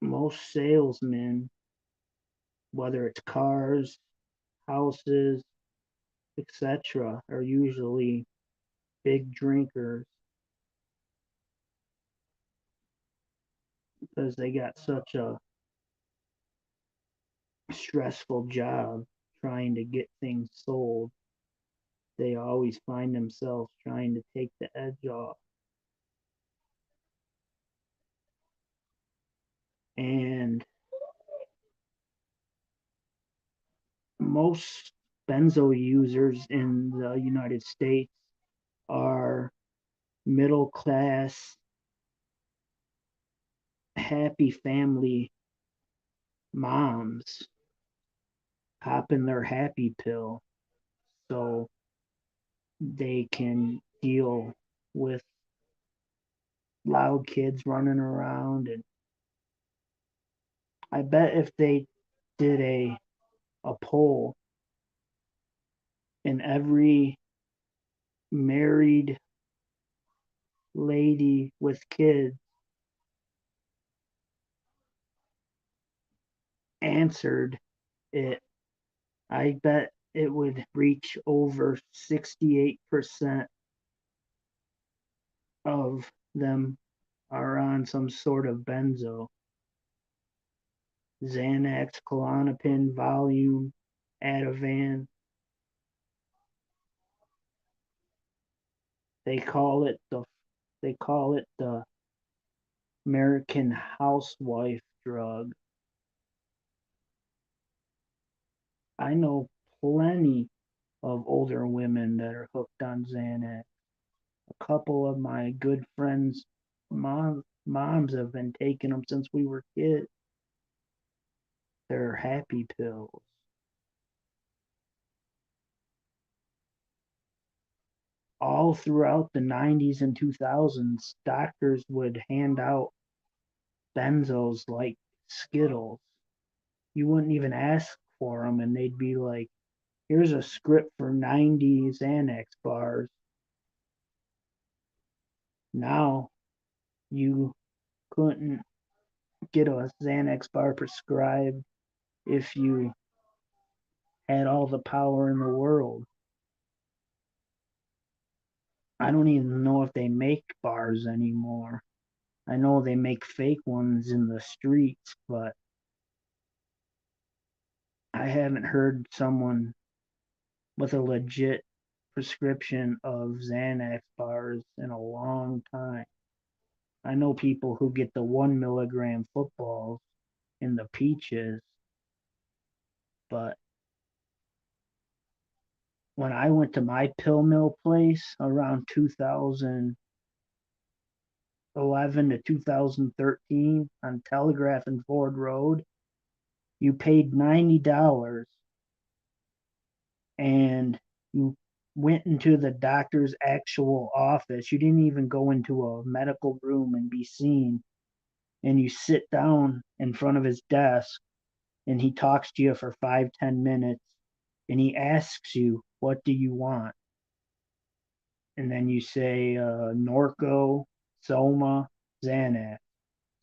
most salesmen, whether it's cars, houses, etc., are usually big drinkers because they got such a stressful job trying to get things sold. They always find themselves trying to take the edge off. And most benzo users in the United States are middle class, happy family moms popping their happy pill so they can deal with loud kids running around. And I bet if they did a poll and every married lady with kids answered it, I bet it would reach over 68% of them are on some sort of benzo. Xanax, Klonopin, Valium, Ativan. They call it the American housewife drug. I know plenty of older women that are hooked on Xanax. A couple of my good friends' moms have been taking them since we were kids. They're happy pills. All throughout the 90s and 2000s, doctors would hand out benzos like Skittles. You wouldn't even ask for them, and they'd be like, here's a script for 90 Xanax bars. Now you couldn't get a Xanax bar prescribed if you had all the power in the world. I don't even know if they make bars anymore. I know they make fake ones in the streets, but I haven't heard someone with a legit prescription of Xanax bars in a long time. I know people who get the 1 milligram footballs in the peaches, but when I went to my pill mill place around 2011 to 2013 on Telegraph and Ford Road, you paid $90 and you went into the doctor's actual office. You didn't even go into a medical room and be seen. And you sit down in front of his desk and he talks to you for 5-10 minutes and he asks you, what do you want? And then you say Norco, Soma, Xanax.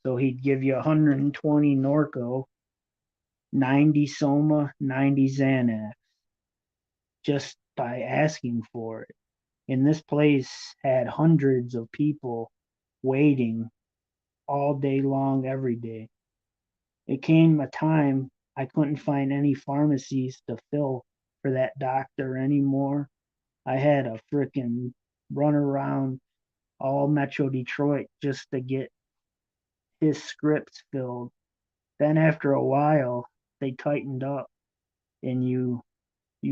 So he'd give you 120 Norco, 90 Soma, 90 Xanax, just by asking for it. And this place had hundreds of people waiting all day long, every day. It came a time I couldn't find any pharmacies to fill for that doctor anymore. I had to frickin' run around all Metro Detroit just to get his scripts filled. Then after a while, they tightened up and you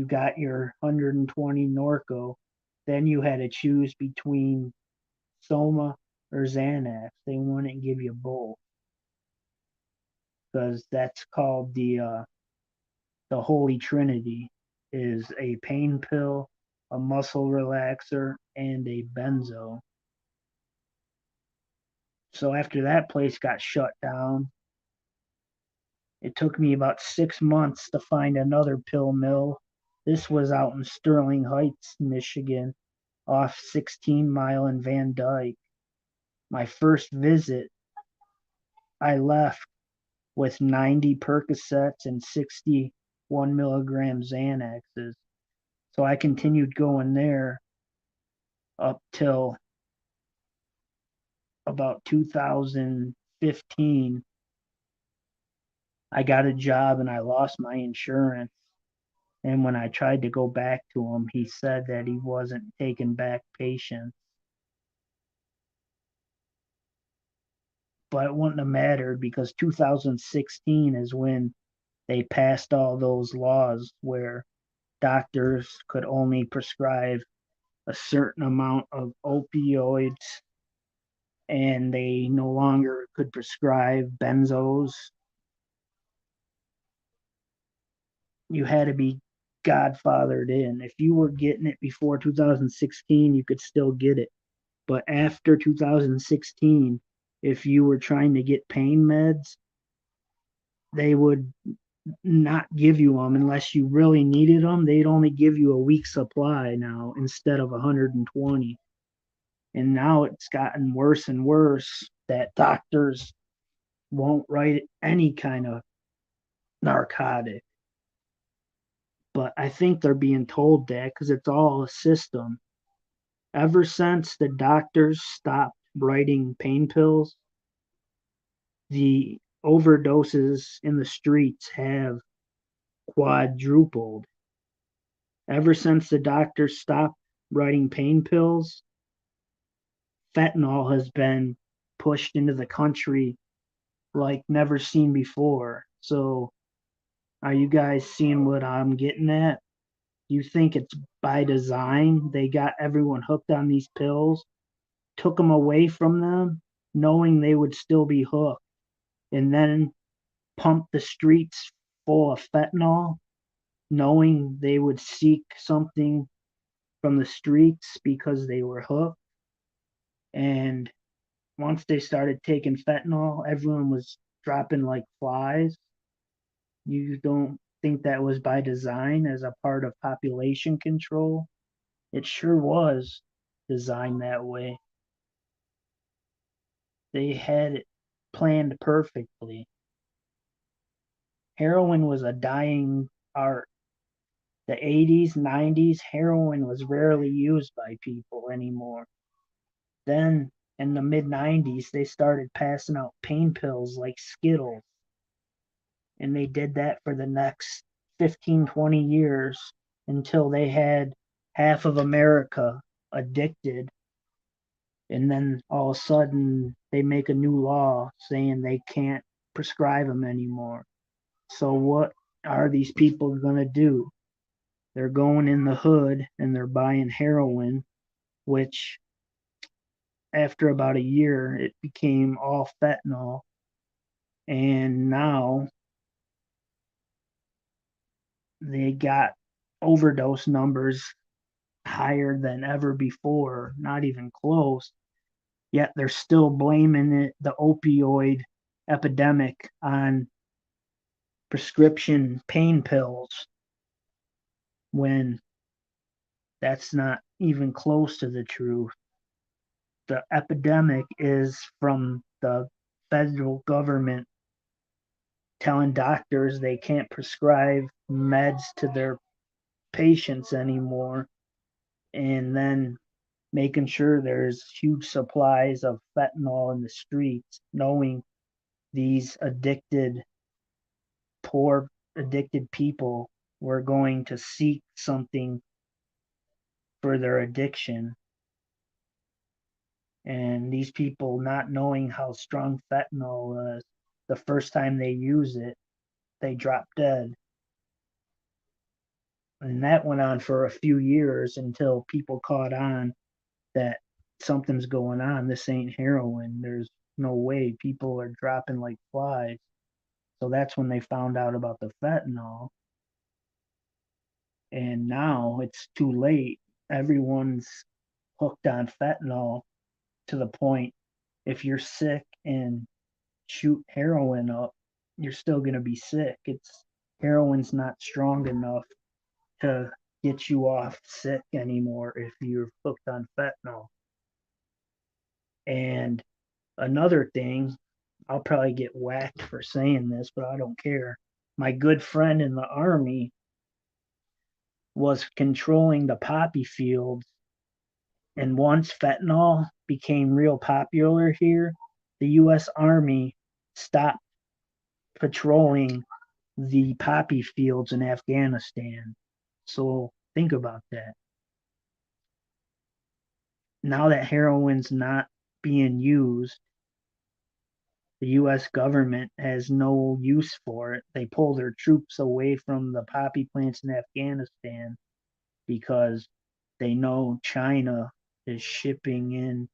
got your 120 Norco. Then you had to choose between Soma or Xanax. They wouldn't give you both because that's called the Holy Trinity is a pain pill, a muscle relaxer, and a benzo. So after that place got shut down, it took me about 6 months to find another pill mill. This was out in Sterling Heights, Michigan, off 16 Mile and Van Dyke. My first visit, I left with 90 Percocets and 60 1 milligram Xanaxes. So I continued going there up till about 2015. I got a job and I lost my insurance. And when I tried to go back to him, he said that he wasn't taking back patients. But it wouldn't have mattered because 2016 is when they passed all those laws where doctors could only prescribe a certain amount of opioids and they no longer could prescribe benzos. You had to be godfathered in. If you were getting it before 2016, you could still get it. But after 2016, if you were trying to get pain meds, they would not give you them unless you really needed them. They'd only give you a week's supply now instead of 120. And now it's gotten worse and worse that doctors won't write any kind of narcotic. But I think they're being told that because it's all a system. Ever since the doctors stopped writing pain pills, the overdoses in the streets have quadrupled. Ever since the doctors stopped writing pain pills, fentanyl has been pushed into the country like never seen before. So, are you guys seeing what I'm getting at? You think it's by design? They got everyone hooked on these pills, took them away from them, knowing they would still be hooked, and then pumped the streets full of fentanyl, knowing they would seek something from the streets because they were hooked. And once they started taking fentanyl, everyone was dropping like flies. You don't think that was by design as a part of population control? It sure was designed that way. They had it planned perfectly. Heroin was a dying art. The 80s, 90s, heroin was rarely used by people anymore. Then in the mid 90s, they started passing out pain pills like Skittles. And they did that for the next 15, 20 years until they had half of America addicted. And then all of a sudden, they make a new law saying they can't prescribe them anymore. So, what are these people going to do? They're going in the hood and they're buying heroin, which after about a year, it became all fentanyl. And now they got overdose numbers higher than ever before, not even close. Yet they're still blaming the opioid epidemic on prescription pain pills when that's not even close to the truth. The epidemic is from the federal government telling doctors they can't prescribe meds to their patients anymore, and then making sure there's huge supplies of fentanyl in the streets, knowing these poor, addicted people were going to seek something for their addiction. And these people not knowing how strong fentanyl is, the first time they use it, they drop dead. And that went on for a few years until people caught on that something's going on. This ain't heroin. There's no way people are dropping like flies. So that's when they found out about the fentanyl. And now it's too late. Everyone's hooked on fentanyl to the point if you're sick and shoot heroin up, you're still going to be sick. It's heroin's not strong enough to get you off sick anymore if you're hooked on fentanyl. And another thing, I'll probably get whacked for saying this, but I don't care. My good friend in the army was controlling the poppy fields, and once fentanyl became real popular here, the US Army stopped patrolling the poppy fields in Afghanistan. So think about that. Now that heroin's not being used, the US government has no use for it. They pull their troops away from the poppy plants in Afghanistan because they know China is shipping in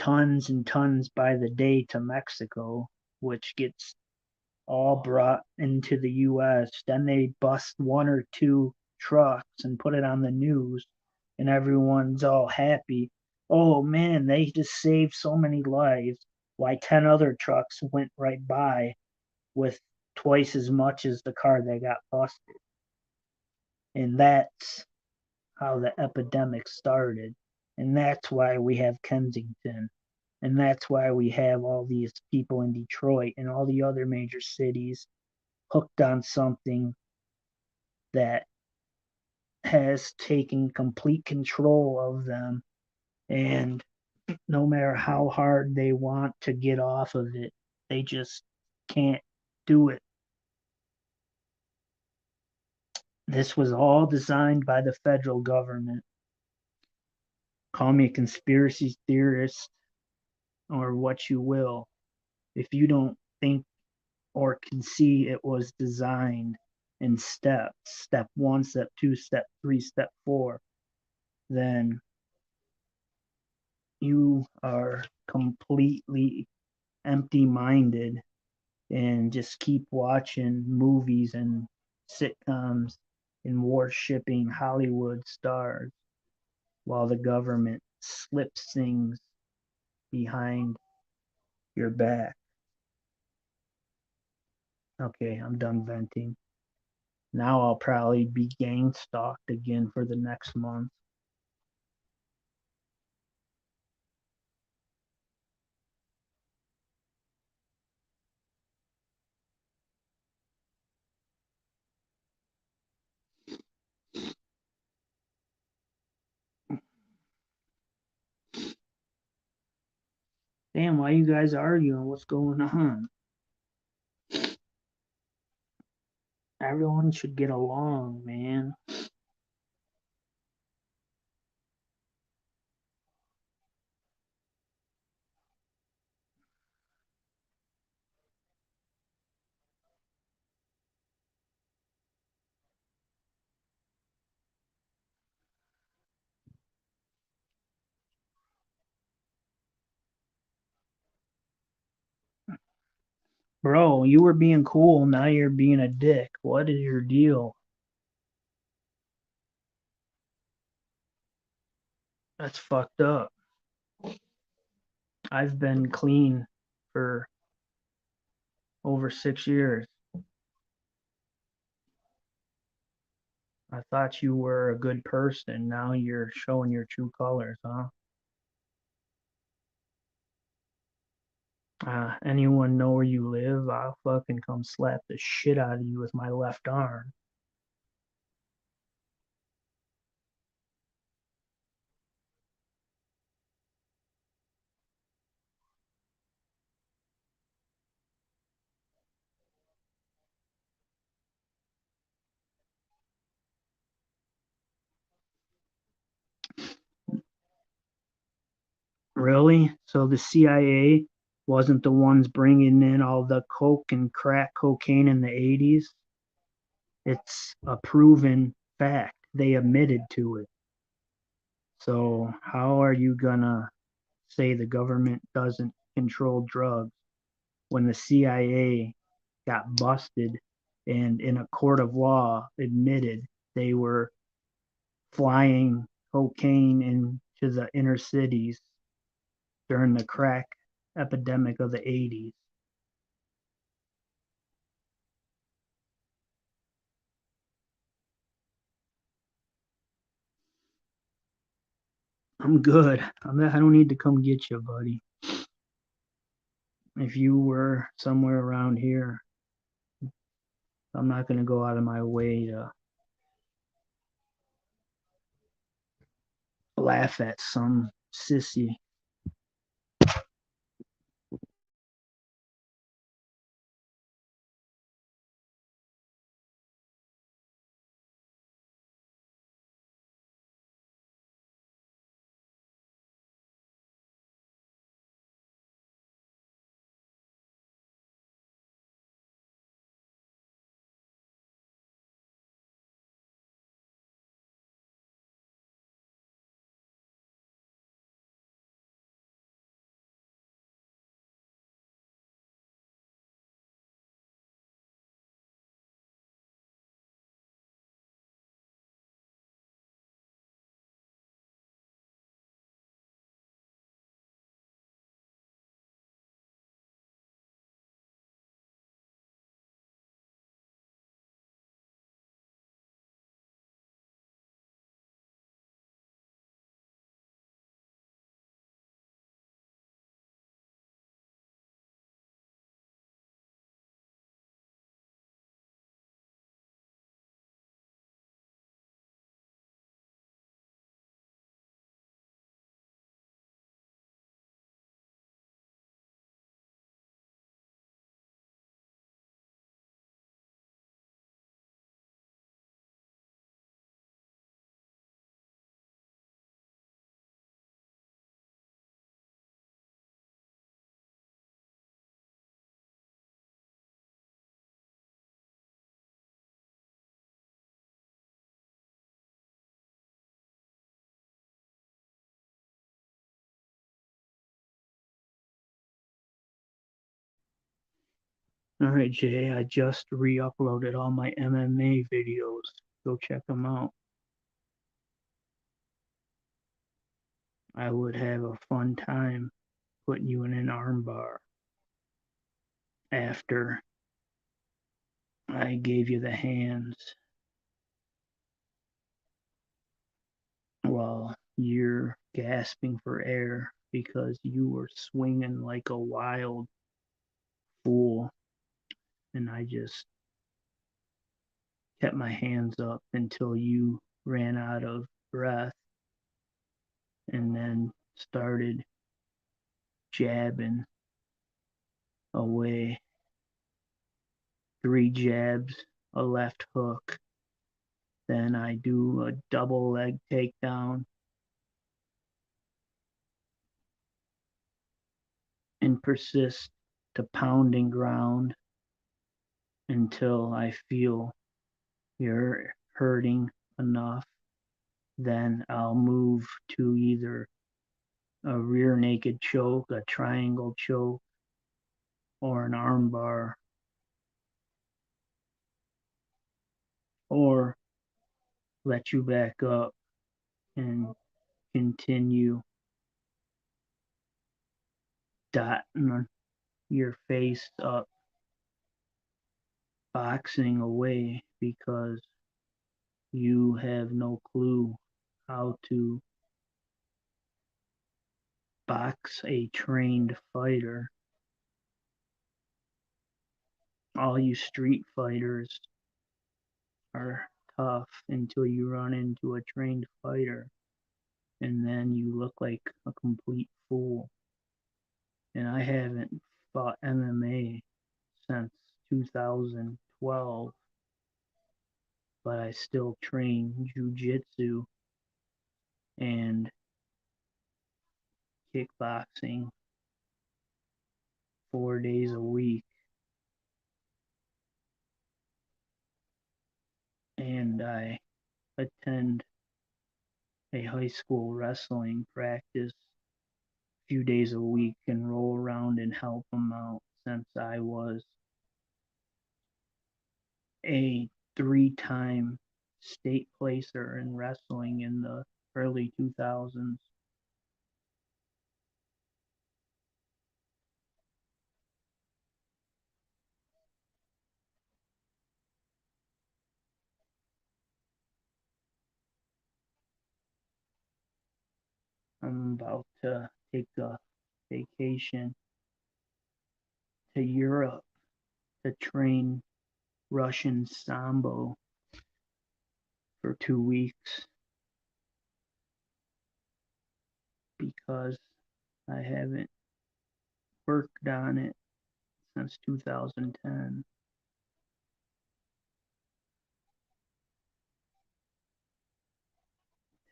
tons and tons by the day to Mexico, which gets all brought into the US. Then they bust one or two trucks and put it on the news, and everyone's all happy. Oh man, they just saved so many lives. Why 10 other trucks went right by with twice as much as the car that got busted. And that's how the epidemic started. And that's why we have Kensington. And that's why we have all these people in Detroit and all the other major cities hooked on something that has taken complete control of them, and no matter how hard they want to get off of it, they just can't do it. This was all designed by the federal government. Call me a conspiracy theorist or what you will. If you don't think or can see it was designed in steps, step one, step two, step three, step four, then you are completely empty minded and just keep watching movies and sitcoms and worshiping Hollywood stars while the government slips things behind your back. Okay, I'm done venting. Now I'll probably be gang stalked again for the next month. Damn, why you guys arguing? What's going on? Everyone should get along, man. Bro, you were being cool, now you're being a dick. What is your deal? That's fucked up. I've been clean for over 6 years. I thought you were a good person. Now you're showing your true colors, huh? Anyone know where you live? I'll fucking come slap the shit out of you with my left arm. Really? So the CIA wasn't the ones bringing in all the coke and crack cocaine in the 80s? It's a proven fact. They admitted to it. So how are you gonna say the government doesn't control drugs when the CIA got busted and in a court of law admitted they were flying cocaine into the inner cities during the crack epidemic of the 80s? I'm good. I don't need to come get you, buddy. If you were somewhere around here, I'm not going to go out of my way to laugh at some sissy. Alright, Jay, I just re-uploaded all my MMA videos. Go check them out. I would have a fun time putting you in an armbar after I gave you the hands while you're gasping for air because you were swinging like a wild fool, and I just kept my hands up until you ran out of breath and then started jabbing away. 3 jabs, a left hook. Then I do a double leg takedown and persist to pounding ground until I feel you're hurting enough. Then I'll move to either a rear naked choke, a triangle choke, or an armbar, or let you back up and continue dotting your face up, boxing away because you have no clue how to box a trained fighter. All you street fighters are tough until you run into a trained fighter, and then you look like a complete fool. And I haven't fought MMA since 2012, but I still train jujitsu and kickboxing 4 days a week. And I attend a high school wrestling practice a few days a week and roll around and help them out since I was a 3-time state placer in wrestling in the early 2000s. I'm about to take a vacation to Europe to train Russian Sambo for 2 weeks because I haven't worked on it since 2010.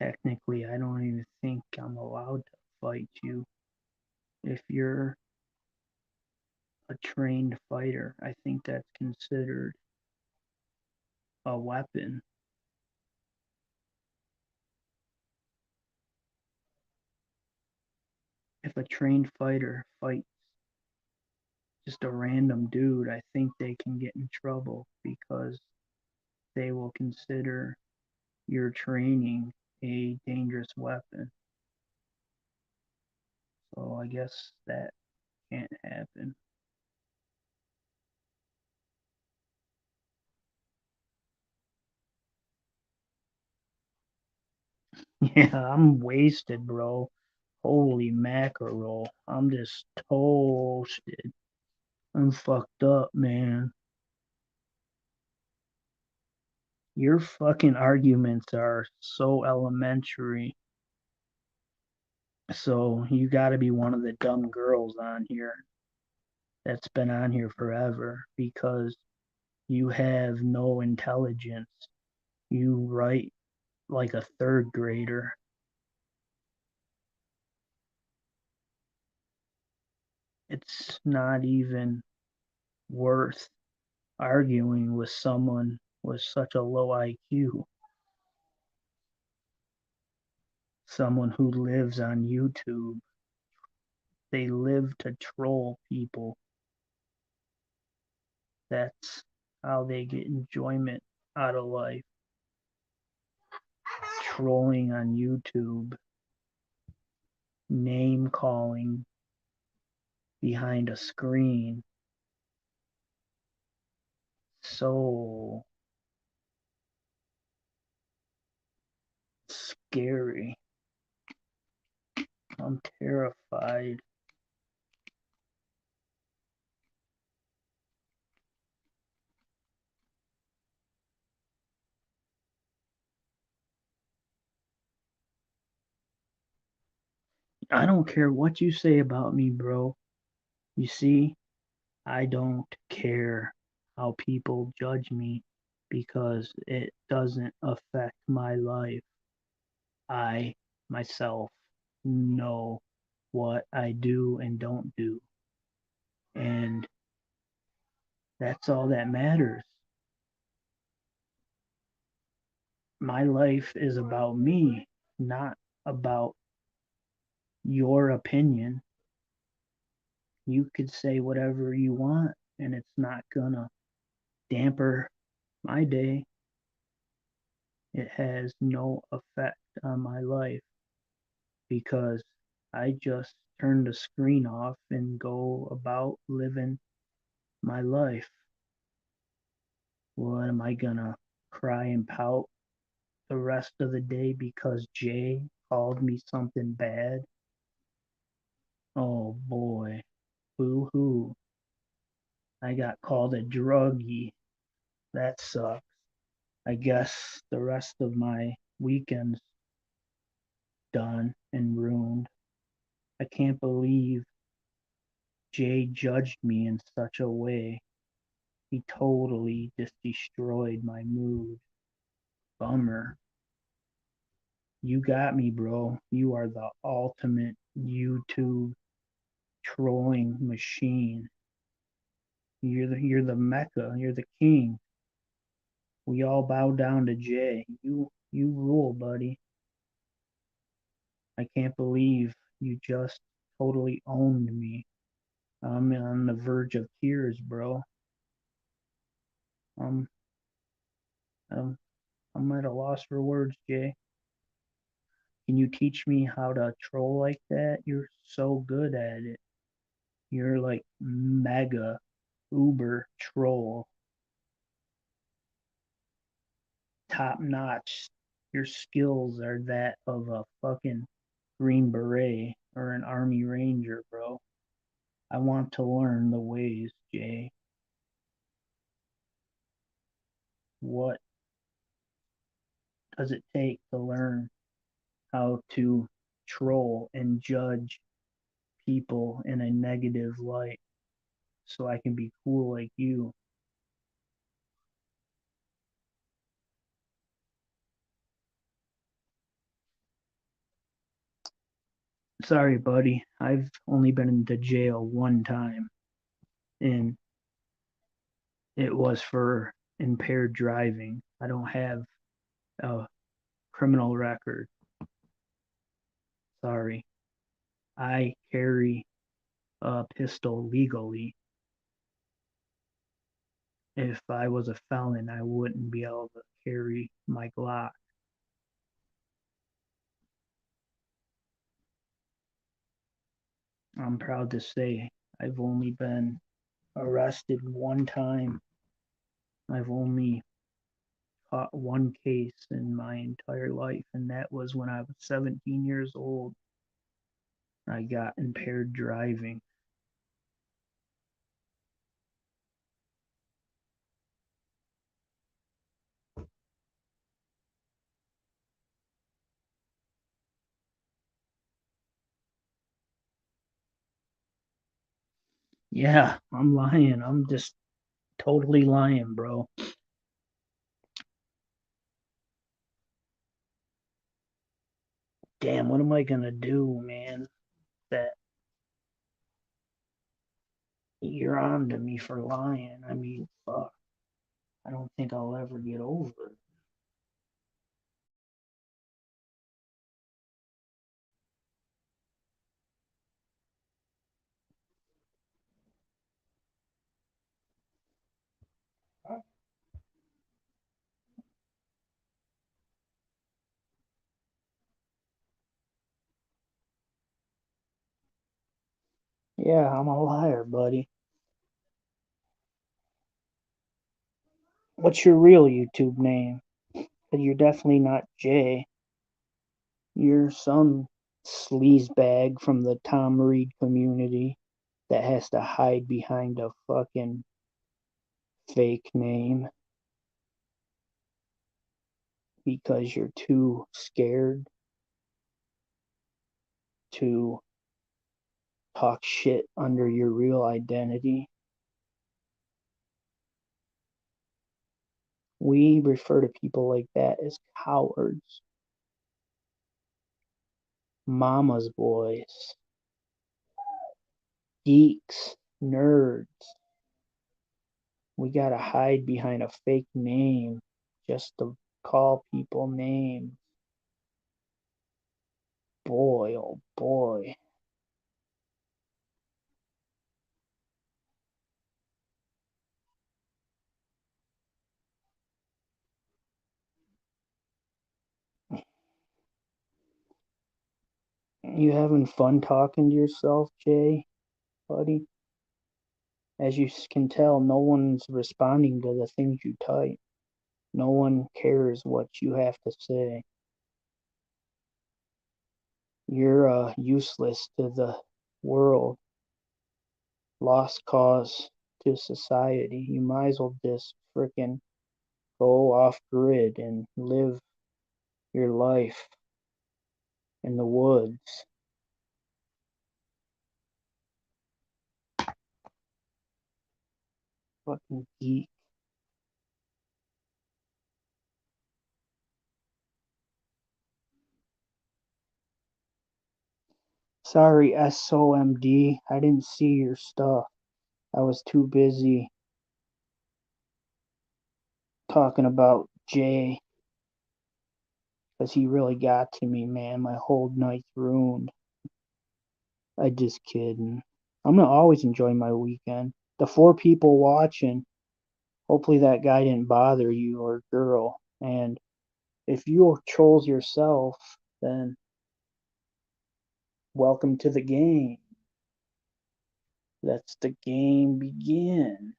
Technically, I don't even think I'm allowed to fight you. If you're a trained fighter, I think that's considered a weapon. If a trained fighter fights just a random dude, I think they can get in trouble because they will consider your training a dangerous weapon. So I guess that can't happen. Yeah, I'm wasted, bro. Holy mackerel. I'm just toasted. I'm fucked up, man. Your fucking arguments are so elementary. So you gotta be one of the dumb girls on here that's been on here forever because you have no intelligence. You write like a third grader. It's not even worth arguing with someone with such a low IQ, someone who lives on YouTube. They live to troll people. That's how they get enjoyment out of life. Trolling on YouTube, name calling behind a screen. So scary. I'm terrified. I don't care what you say about me, bro. You see, I don't care how people judge me because it doesn't affect my life. I myself know what I do and don't do. And that's all that matters. My life is about me, not about your opinion. You could say whatever you want, and it's not gonna damper my day. It has no effect on my life because I just turn the screen off and go about living my life. What am I gonna cry and pout the rest of the day because Jay called me something bad? Oh boy, boo hoo. I got called a druggie. That sucks. I guess the rest of my weekend's done and ruined. I can't believe Jay judged me in such a way. He totally just destroyed my mood. Bummer. You got me, bro. You are the ultimate YouTube trolling machine. You're the mecca. You're the king. We all bow down to Jay. You rule, buddy. I can't believe you just totally owned me. I'm on the verge of tears, bro. I'm I'm I'm at a loss for words, Jay. Can you teach me how to troll like that? You're so good at it. You're like mega uber troll, top notch. Your skills are that of a fucking Green Beret or an Army Ranger, bro. I want to learn the ways, Jay. What does it take to learn how to troll and judge people in a negative light so I can be cool like you? Sorry, buddy. I've only been into jail one time, and it was for impaired driving. I don't have a criminal record. Sorry. I carry a pistol legally. If I was a felon, I wouldn't be able to carry my Glock. I'm proud to say I've only been arrested one time. I've only caught one case in my entire life, and that was when I was 17 years old. I got impaired driving. Yeah, I'm lying. I'm just totally lying, bro. Damn, what am I gonna do, man? That you're on to me for lying. I mean, fuck. I don't think I'll ever get over it. Yeah, I'm a liar, buddy. What's your real YouTube name? 'Cause you're definitely not Jay. You're some sleazebag from the Tom Reed community that has to hide behind a fucking fake name because you're too scared to talk shit under your real identity. We refer to people like that as cowards, mama's boys, geeks, nerds. We gotta hide behind a fake name just to call people names. Boy, oh boy. You having fun talking to yourself, Jay, buddy? As you can tell, no one's responding to the things you type. No one cares what you have to say. You're useless to the world, lost cause to society. You might as well just frickin' go off grid and live your life in the woods. Fucking geek. Sorry, SOMD. I didn't see your stuff. I was too busy talking about Jay because he really got to me, man. My whole night's ruined. I just kidding. I'm gonna always enjoy my weekend. The four people watching, hopefully that guy didn't bother you or girl. And if you trolls yourself, then welcome to the game. Let's the game begin.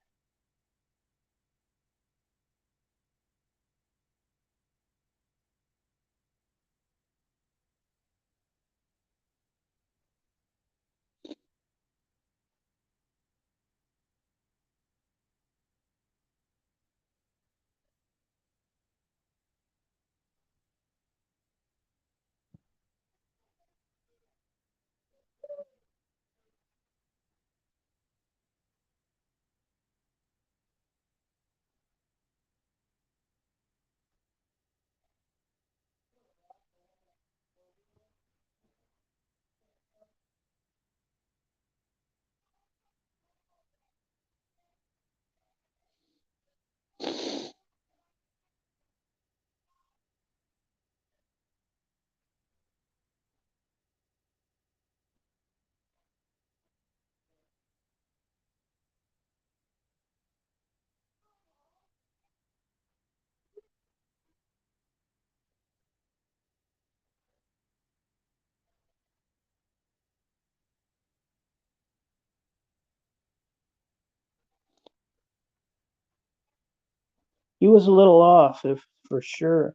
He was a little off, if for sure.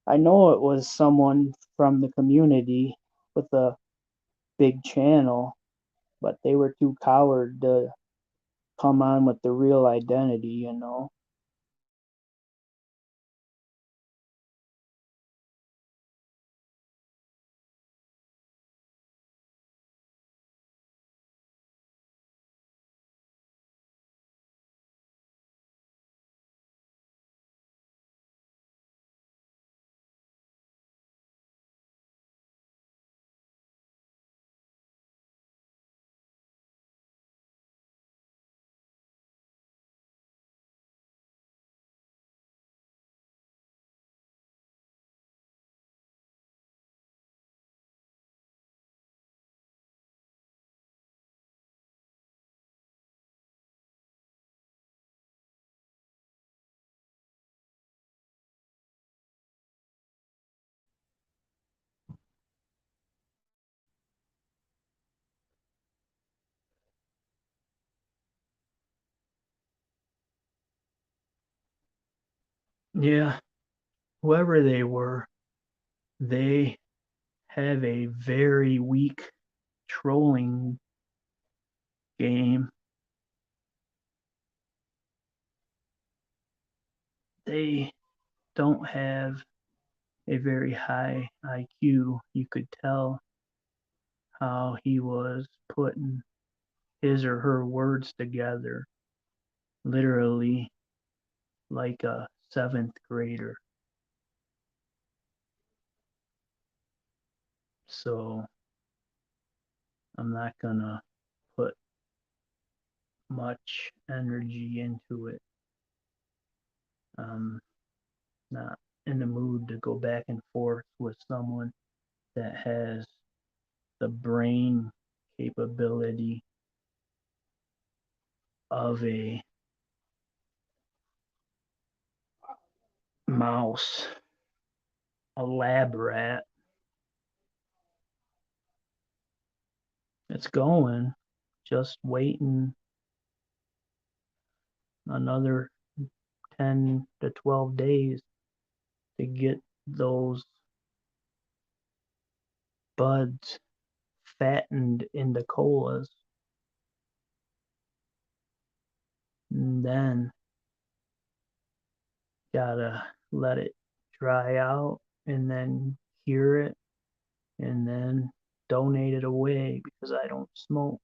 I know it was someone from the community with a big channel, but they were too coward to come on with the real identity. Yeah, whoever they were, they have a very weak trolling game. They don't have a very high IQ. You could tell how he was putting his or her words together, literally like a seventh grader. So I'm not gonna put much energy into it. I'm not in the mood to go back and forth with someone that has the brain capability of a mouse, a lab rat. It's going, just waiting another 10 to 12 days to get those buds fattened into colas. And then gotta let it dry out and then cure it and then donate it away because I don't smoke.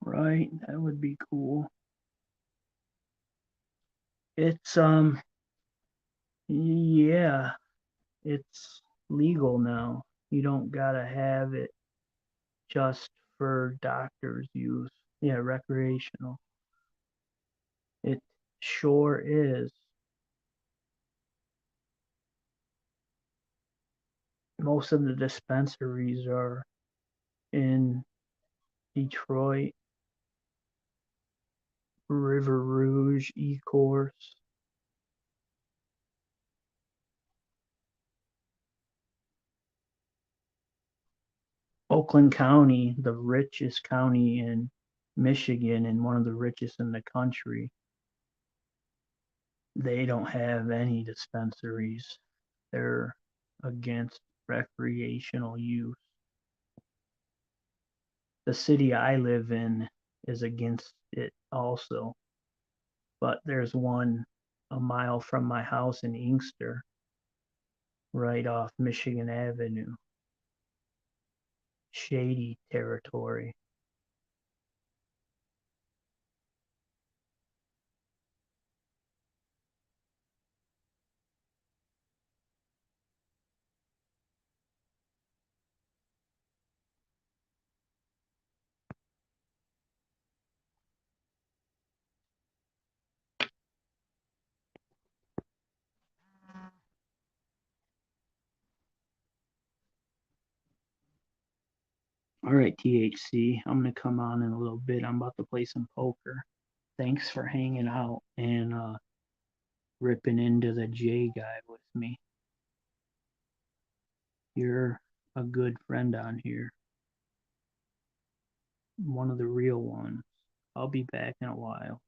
Right? That would be cool. It's yeah, it's legal now. You don't gotta have it just for doctors' use. Yeah, recreational. It sure is. Most of the dispensaries are in Detroit, River Rouge, Ecorse, Oakland County, the richest county in Michigan and one of the richest in the country. They don't have any dispensaries. They're against recreational use. The city I live in is against it also, but there's one a mile from my house in Inkster, right off Michigan Avenue. Shady territory. All right, THC, I'm gonna come on in a little bit. I'm about to play some poker. Thanks for hanging out and ripping into the J guy with me. You're a good friend on here, one of the real ones. I'll be back in a while.